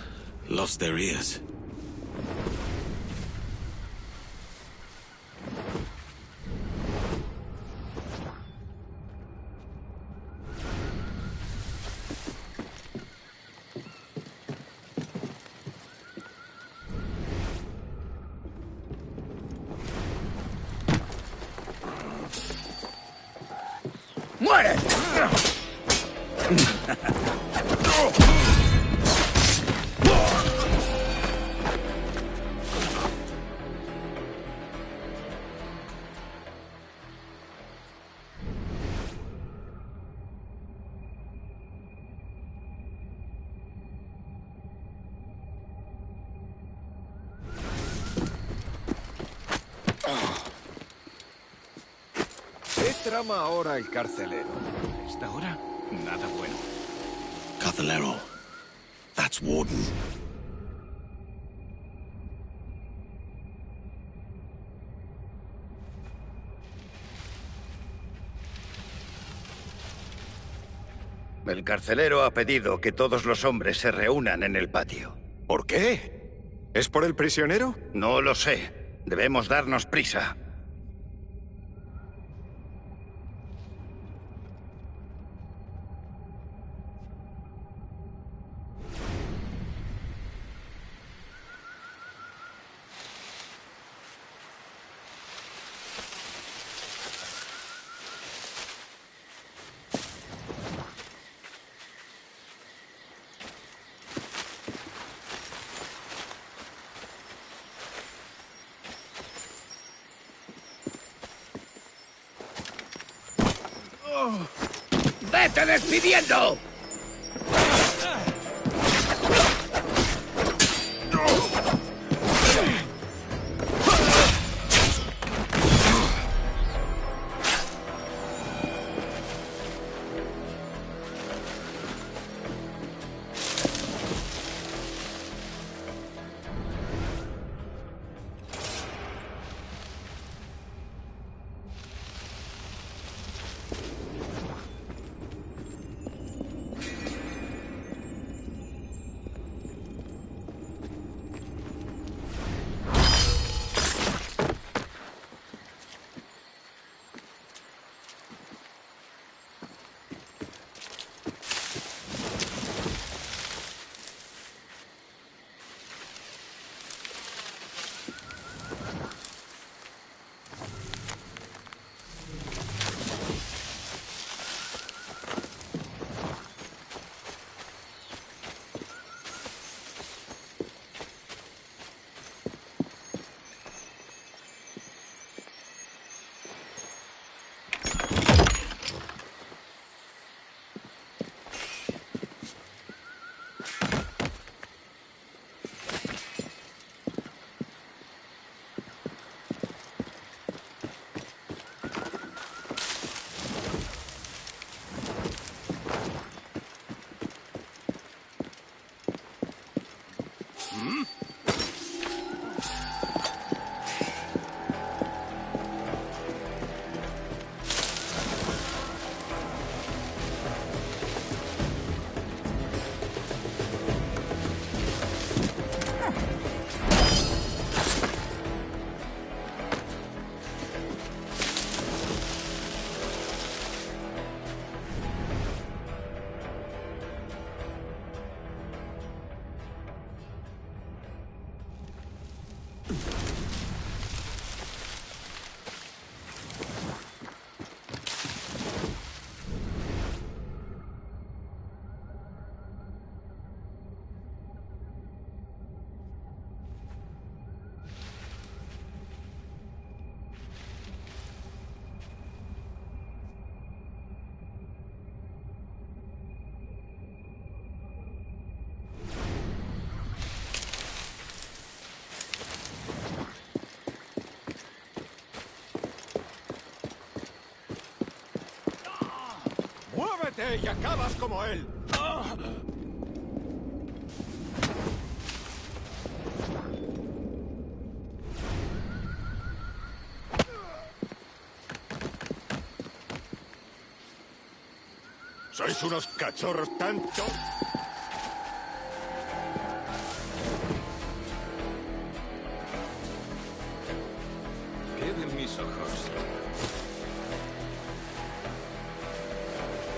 Lost their ears. ¡Muere! ¿Qué trama ahora el carcelero? Esta hora, nada bueno. Carcelero. That's Warden. El carcelero ha pedido que todos los hombres se reúnan en el patio. ¿Por qué? ¿Es por el prisionero? No lo sé. Debemos darnos prisa. ¡Vete despidiendo! ¡Muérete y acabas como él! Sois unos cachorros tanto... Queden mis ojos.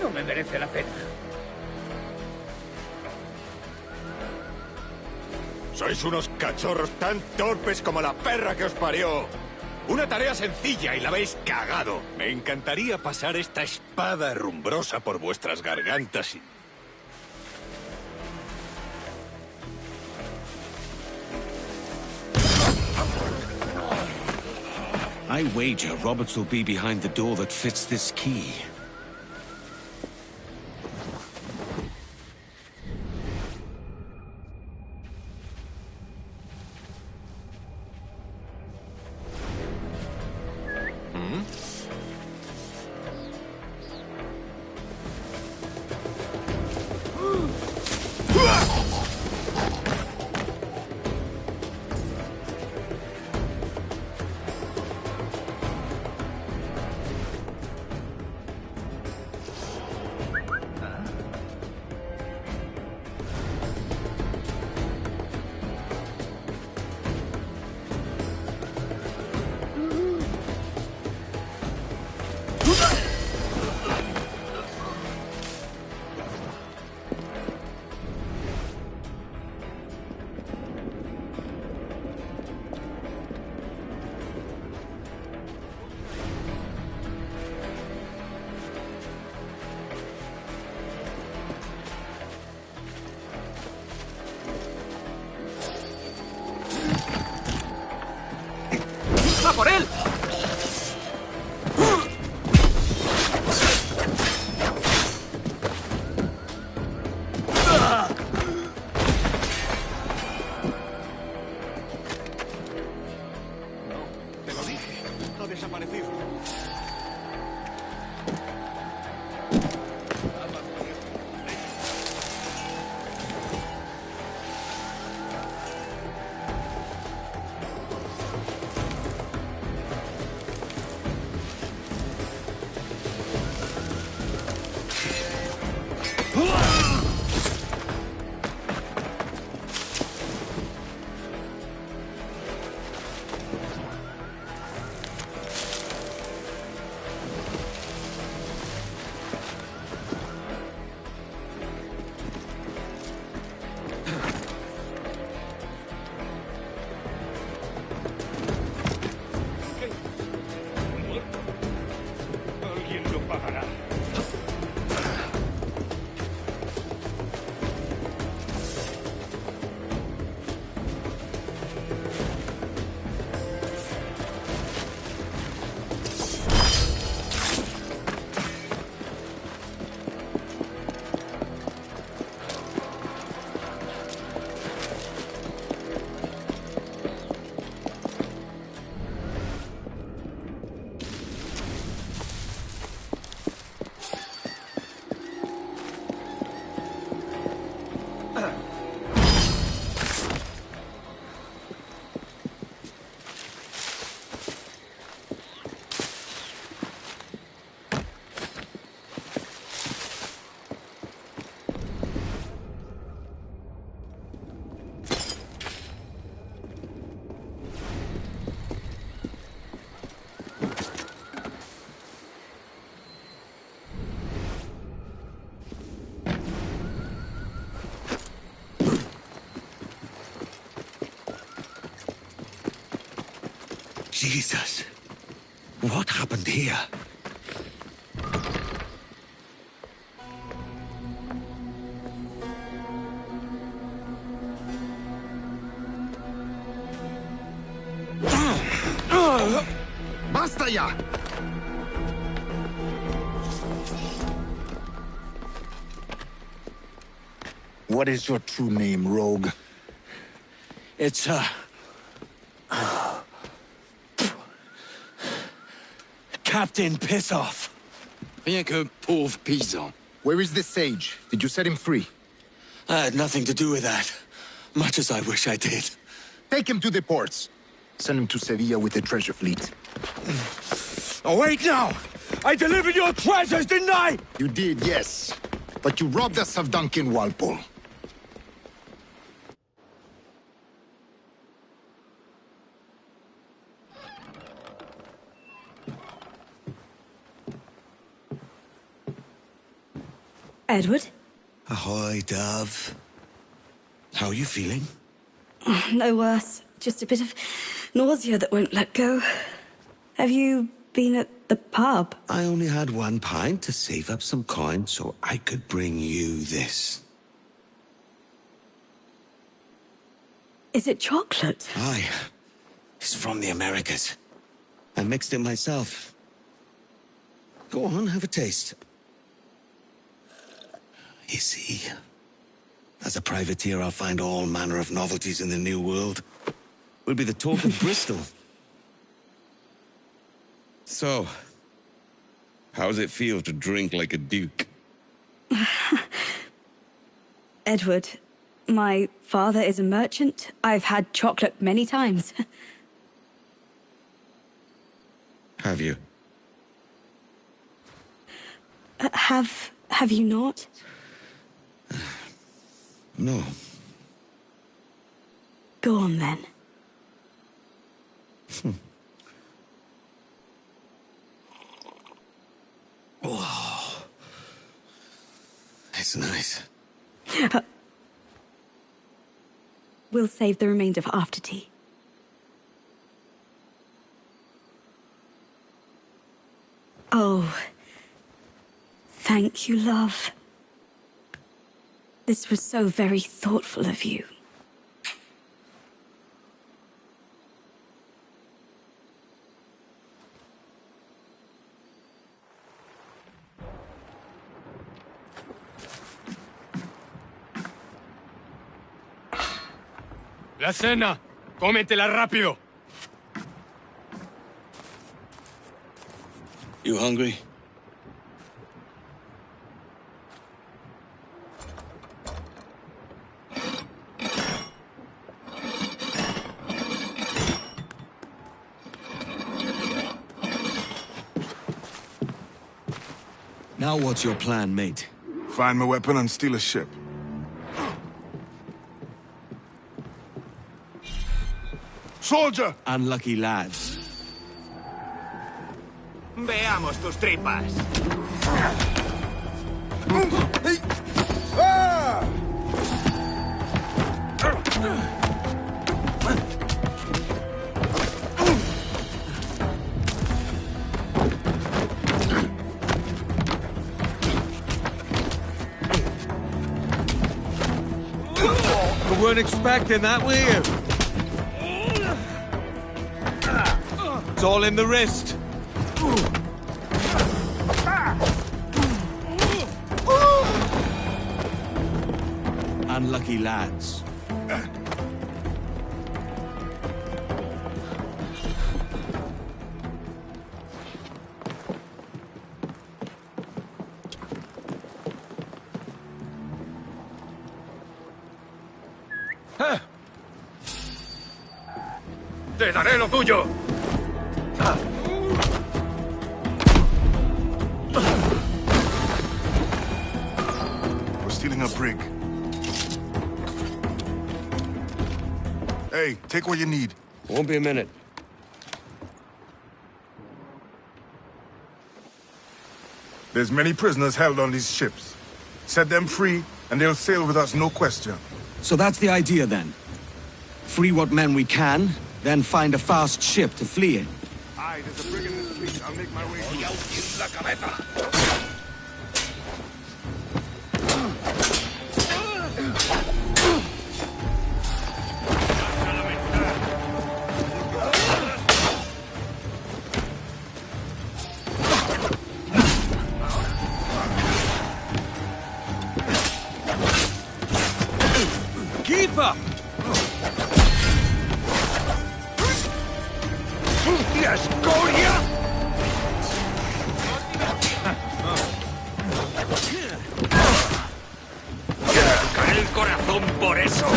No me merece la pena. Sois unos cachorros tan torpes como la perra que os parió. Una tarea sencilla y la habéis cagado. Me encantaría pasar esta espada herrumbrosa por vuestras gargantas y... I wager Roberts will be behind the door that fits this key. ¡Va por él! Te lo dije. Ha desaparecido. Alguien lo pagará. Jesus. What happened here? ¡Basta ya! What is your true name, rogue? It's, Captain Pissoff. Rien qu'un pauvre paysan. Where is the sage? Did you set him free? I had nothing to do with that. Much as I wish I did. Take him to the ports. Send him to Sevilla with the treasure fleet. Oh, wait now! I delivered your treasures, didn't I? You did, yes. But you robbed us of Duncan Walpole. Edward? Ahoy, Dove. How are you feeling? No worse. Just a bit of nausea that won't let go. Have you been at the pub? I only had 1 pint to save up some coin so I could bring you this. Is it chocolate? Aye. It's from the Americas. I mixed it myself. Go on, have a taste. You see, as a privateer, I'll find all manner of novelties in the New World. We'll be the talk of Bristol. So, how does it feel to drink like a duke? Edward, my father is a merchant. I've had chocolate many times. Have you? Have you not? No. Go on, then. Oh. It's nice. We'll save the remainder for after tea. Oh. Thank you, love. This was so very thoughtful of you. La cena. Cómetela rápido. You hungry? Now what's your plan, mate? Find my weapon and steal a ship. Soldier! Unlucky lads. Veamos tus tripas. You weren't expecting that, were you? It's all in the wrist. Unlucky lads. ¡Te daré lo tuyo! We're stealing a brig. Hey, take what you need. Won't be a minute. There's many prisoners held on these ships. Set them free, and they'll sail with us, no question. So that's the idea, then. Free what men we can, then find a fast ship to flee in. Aye, there's a brig in this fleet. I'll make my way through. La cabeza. Keep up! ¡La escoria! por eso.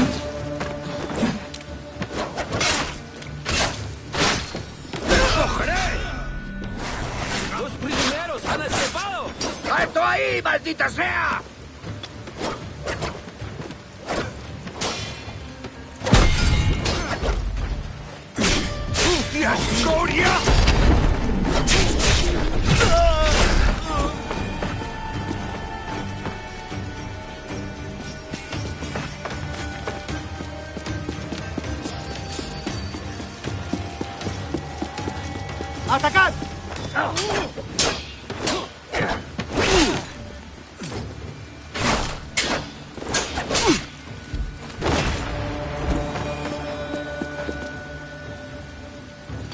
¡Los prisioneros han escapado! ¡Alto ahí, maldita sea! ¡Sucia escoria! ¡Atacad!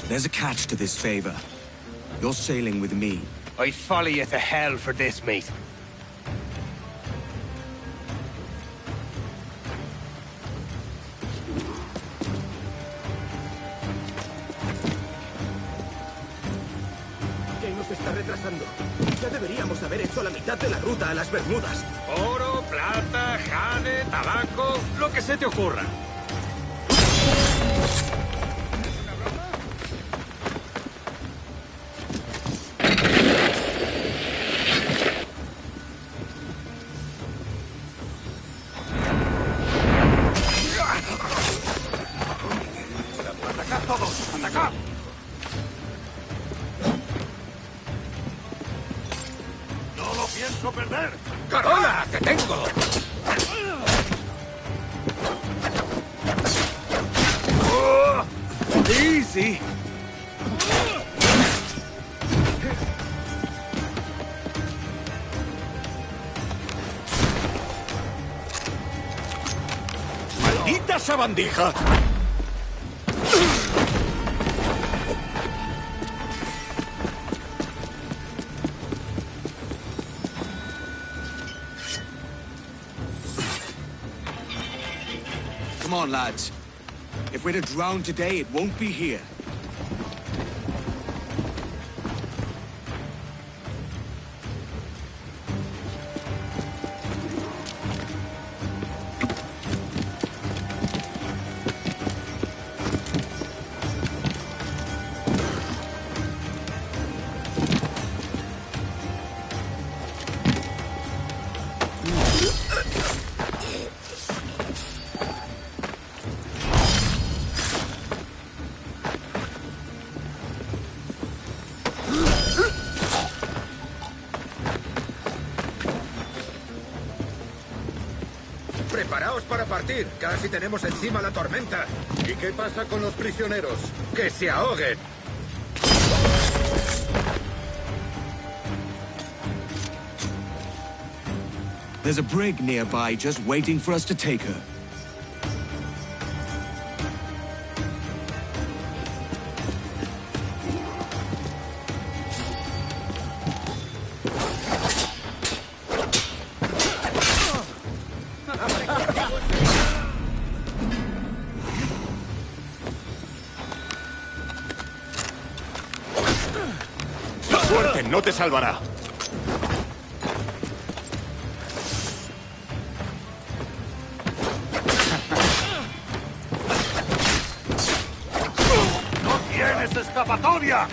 There's a catch to this favor. You're sailing with me. I'd follow you to hell for this, mate. ¿Qué nos está retrasando? Ya deberíamos haber hecho la mitad de la ruta a las Bermudas. Oro, plata, jade, tabaco, lo que se te ocurra. ¡Atacad todos! ¡Atacad! ¡No lo pienso perder! ¡Carola! ¡Te tengo! Easy. ¡Maldita sabandija! Come on, lads. If we're to drown today, it won't be here. Preparaos para partir. Casi tenemos encima la tormenta. ¿Y qué pasa con los prisioneros? ¡Que se ahoguen! There's a brig nearby just waiting for us to take her. La suerte no te salvará. ¡No tienes escapatoria!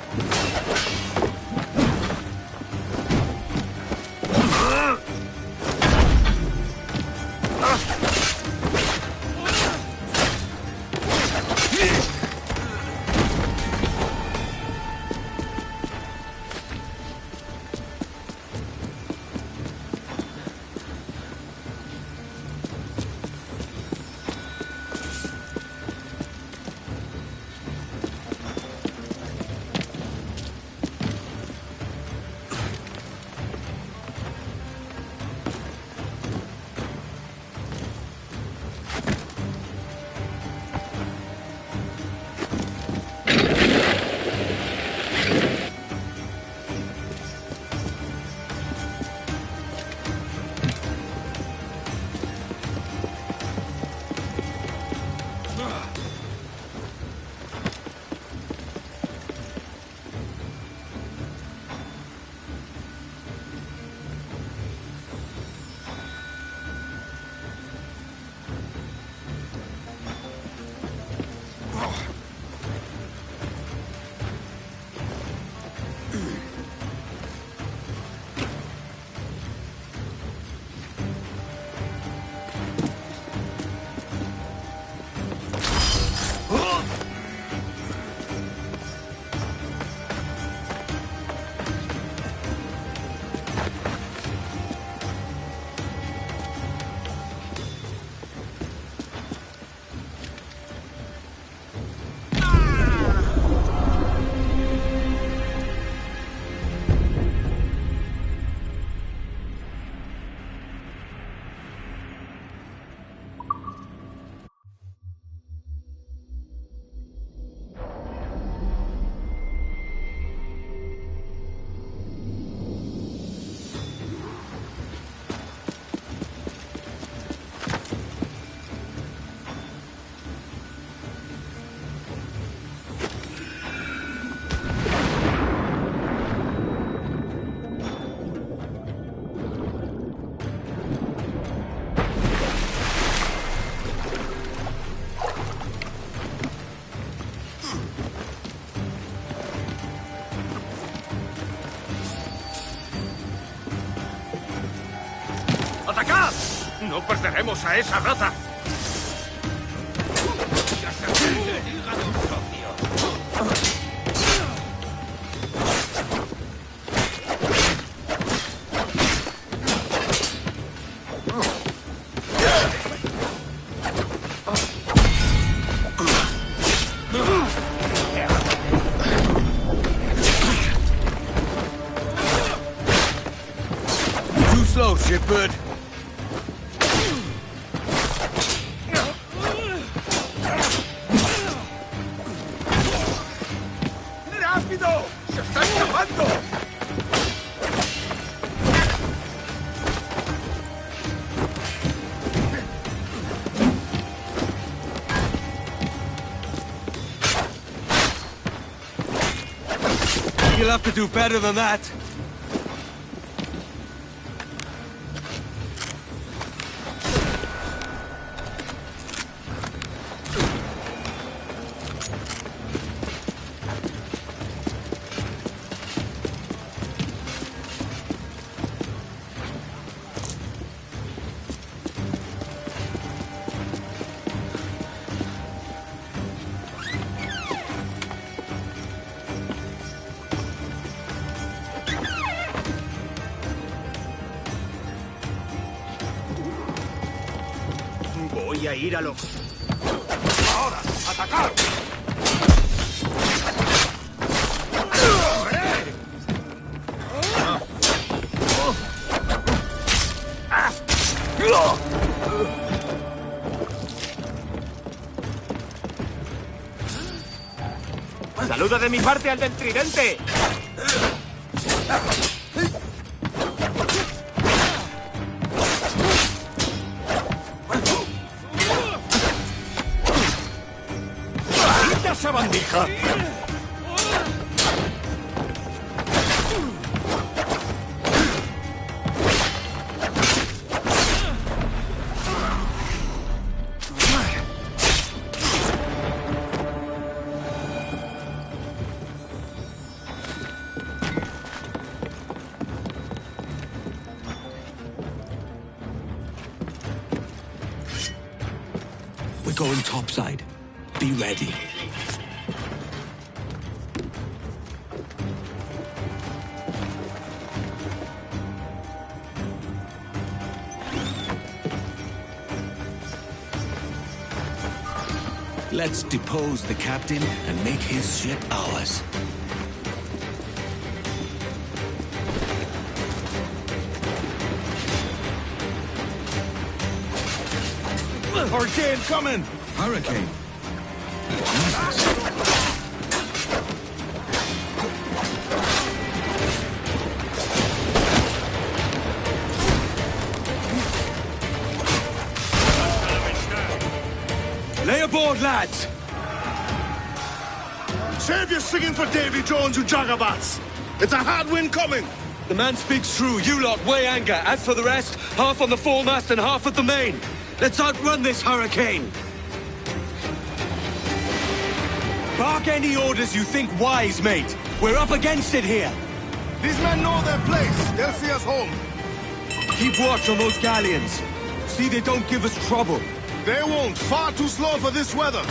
¡Atacad! ¡No perderemos a esa rata! Too slow, shipbird. ¡Rápido! ¡Se está escapando! You'll have to do better than that. Voy a ir a los... ¡Ahora! ¡Atacar! ¡Saluda de mi parte al del tridente! ¡Quita esa bandija! We're going topside. Be ready. Let's depose the captain and make his ship ours. Hurricane coming! Hurricane? Lay aboard, lads! Save your singing for Davy Jones, you jagabats! It's a hard wind coming! The man speaks true. You lot weigh anchor. As for the rest, half on the foremast and half at the main. Let's outrun this hurricane! Bark any orders you think wise, mate. We're up against it here. These men know their place. They'll see us home. Keep watch on those galleons. See they don't give us trouble. They won't. Far too slow for this weather.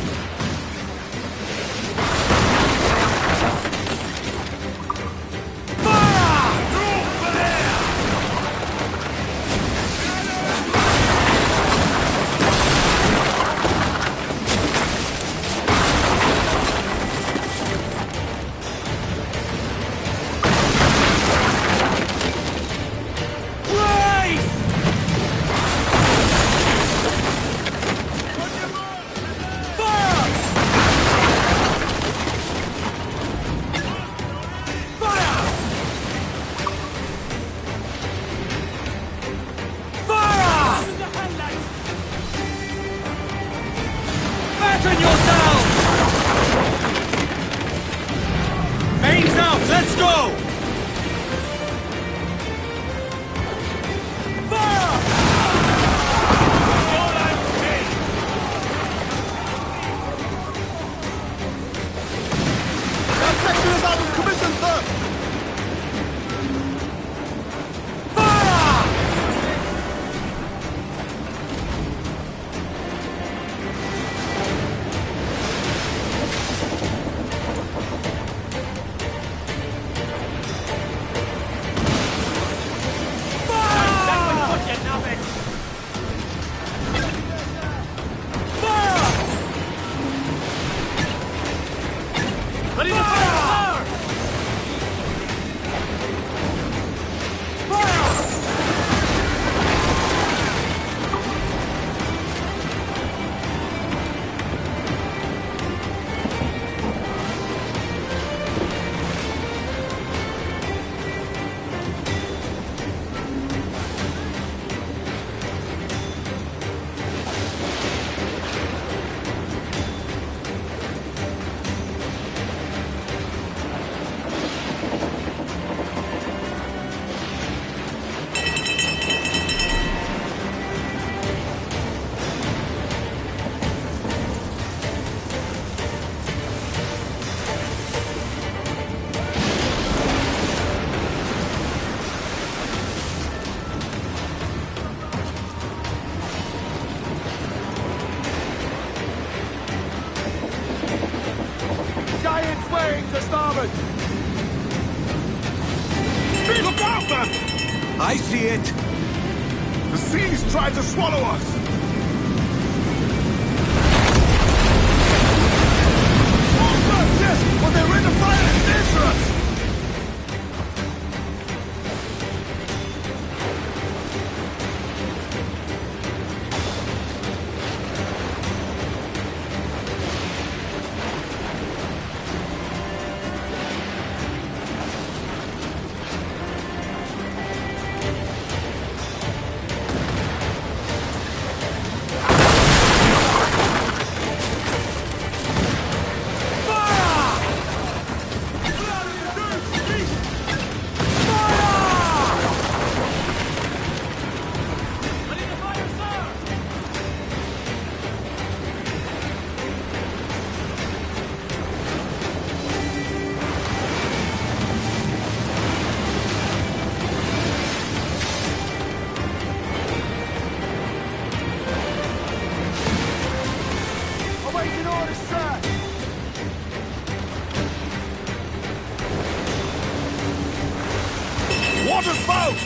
I see it! The seas tried to swallow us! Yes, but they're ready to fire and dangerous! Water spout!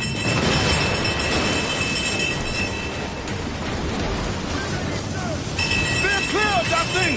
Steer clear of that thing!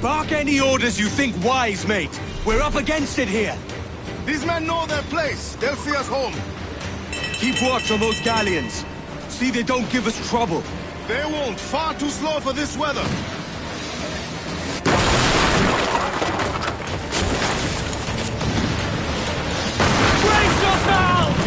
Bark any orders you think wise, mate. We're up against it here. These men know their place. They'll see us home. Keep watch on those galleons. See they don't give us trouble. They won't. Far too slow for this weather. Brace yourselves!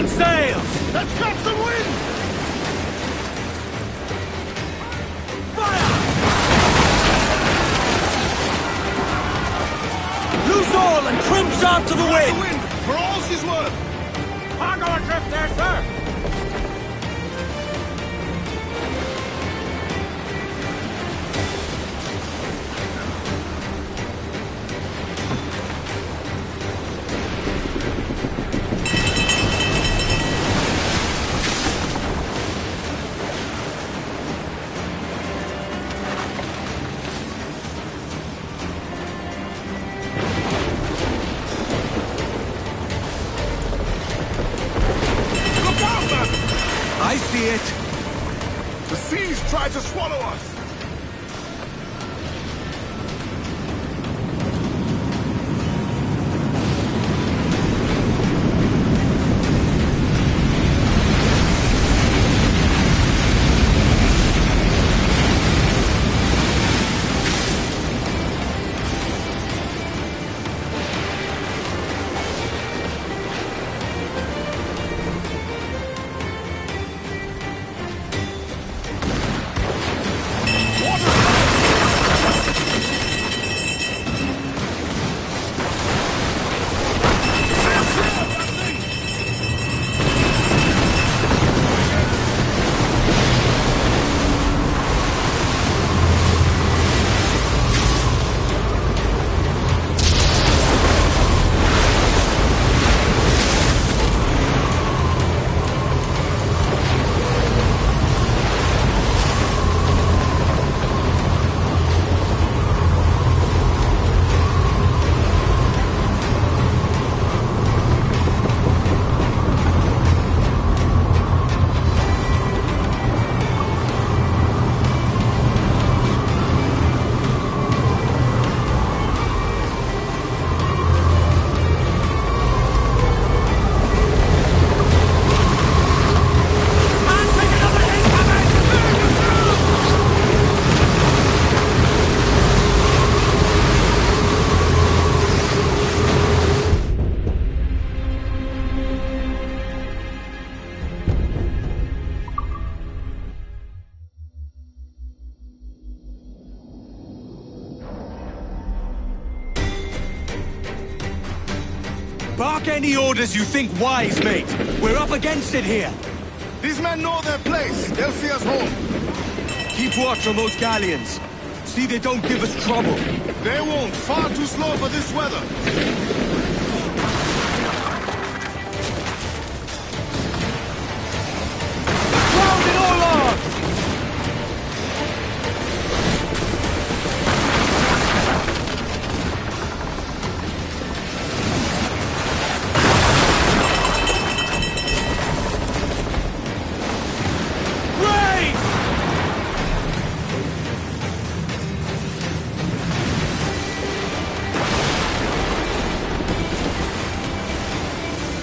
Sails! Let's catch some wind! Fire! Loose all and trim sharp to the wind! For all she's worth! Cargo adrift there, sir! I see it. The seas try to swallow us. Bark any orders you think wise, mate. We're up against it here. These men know their place. They'll see us home. Keep watch on those galleons. See they don't give us trouble. They won't. Far too slow for this weather. Ground it all on!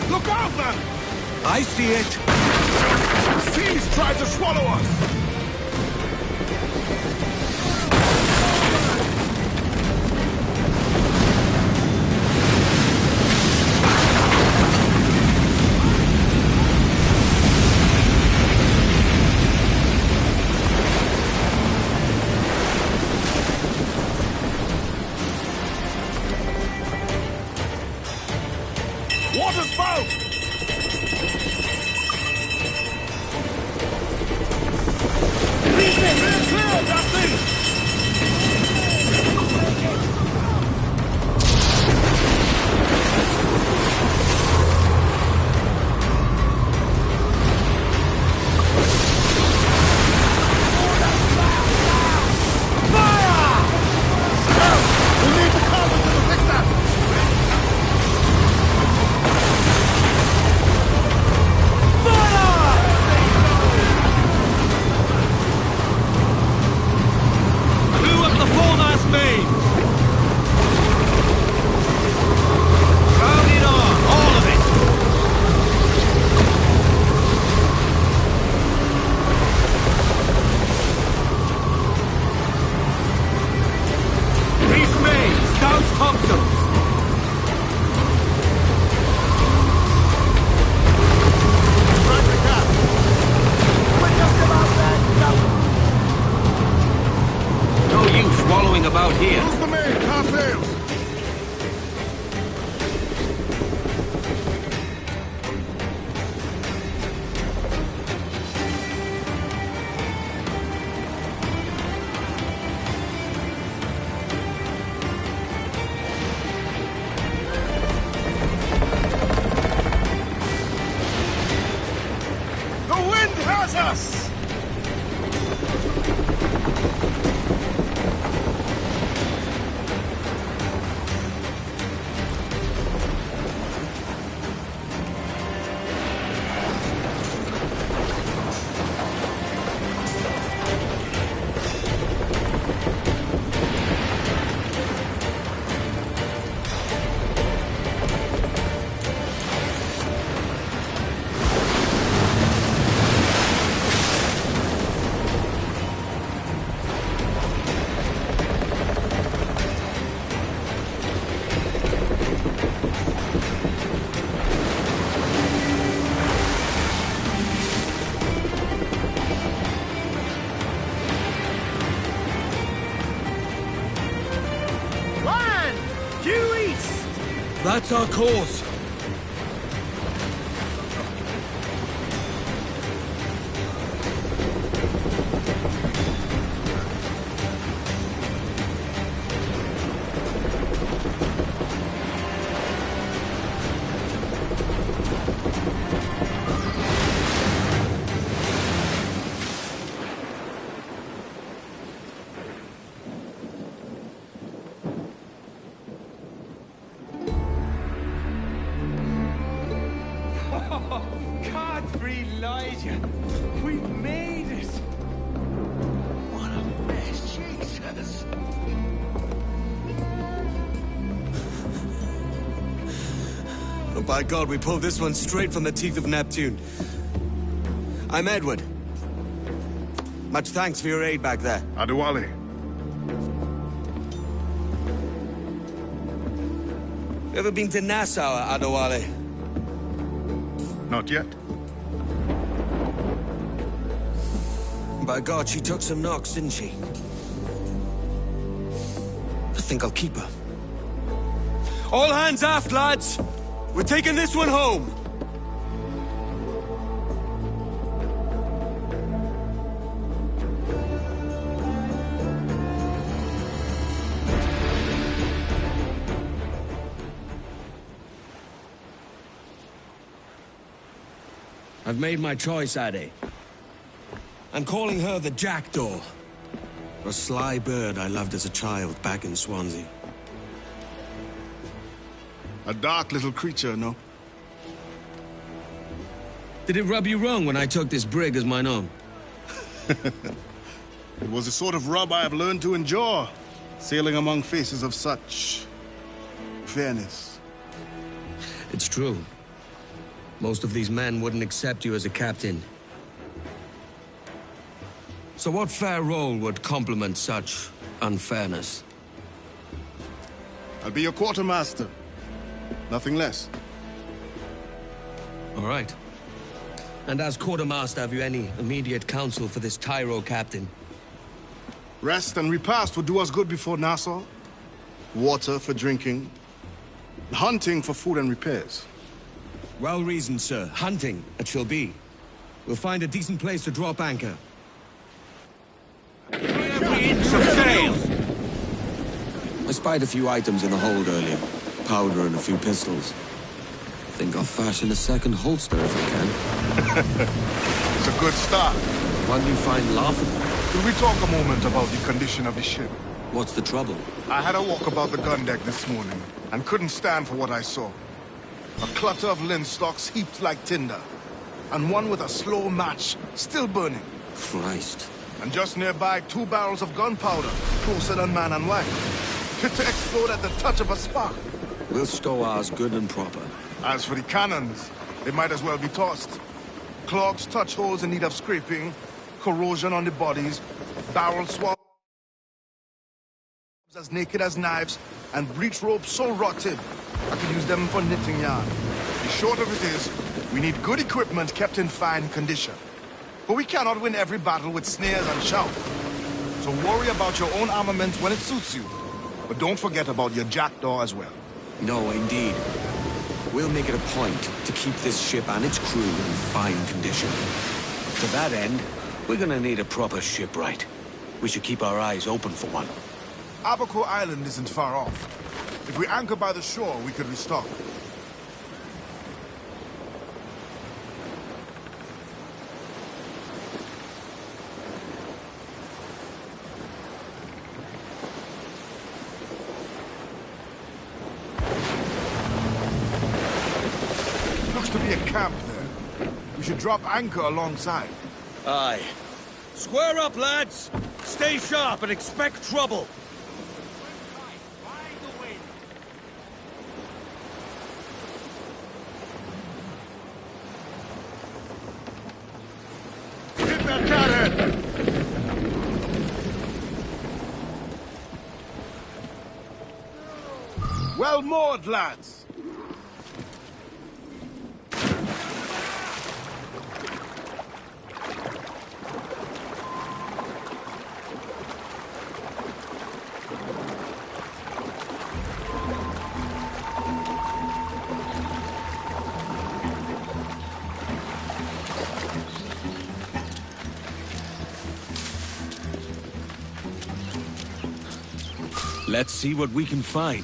Look out, man! I see it. The seas try to swallow us. Water spout! Clear, Dusty! About here. Who's the main? Car sails. The wind has us! That's our course. Godfrey Elijah, we made it! What a mess, Jesus! Oh, by God, we pulled this one straight from the teeth of Neptune. I'm Edward. Much thanks for your aid back there. Adewale. You ever been to Nassau, Adewale? Not yet. By God, she took some knocks, didn't she? I think I'll keep her. All hands aft, lads! We're taking this one home! I've made my choice, Addy. I'm calling her the Jackdaw. A sly bird I loved as a child back in Swansea. A dark little creature, no? Did it rub you wrong when I took this brig as mine own? It was the sort of rub I have learned to endure, sailing among faces of such fairness. It's true. Most of these men wouldn't accept you as a captain. So what fair role would complement such unfairness? I'll be your quartermaster. Nothing less. All right. And as quartermaster, have you any immediate counsel for this Tyro captain? Rest and repast would do us good before Nassau. Water for drinking. Hunting for food and repairs. Well reasoned, sir. Hunting, it shall be. We'll find a decent place to drop anchor. Every inch of sail! I spied a few items in the hold earlier. Powder and a few pistols. Think I'll fashion a second holster if I can. It's a good start. One you find laughable. Could we talk a moment about the condition of the ship? What's the trouble? I had a walk about the gun deck this morning, and couldn't stand for what I saw. A clutter of linstocks heaped like tinder, and one with a slow match still burning. Christ. And just nearby, 2 barrels of gunpowder, closer than man and wife. Fit to explode at the touch of a spark. We'll stow ours good and proper. As for the cannons, they might as well be tossed. Clogs touch holes in need of scraping, corrosion on the bodies, barrel swabs as naked as knives, and breech ropes so rotted I could use them for knitting yarn. The short of it is, we need good equipment kept in fine condition. But we cannot win every battle with snares and shout. So worry about your own armament when it suits you. But don't forget about your jackdaw as well. No, indeed. We'll make it a point to keep this ship and its crew in fine condition. To that end, we're gonna need a proper shipwright. We should keep our eyes open for one. Abaco Island isn't far off. If we anchor by the shore, we could restock. Looks to be a camp there. We should drop anchor alongside. Aye. Square up, lads! Stay sharp and expect trouble! Hit that cannon! Well moored, lads! Let's see what we can find.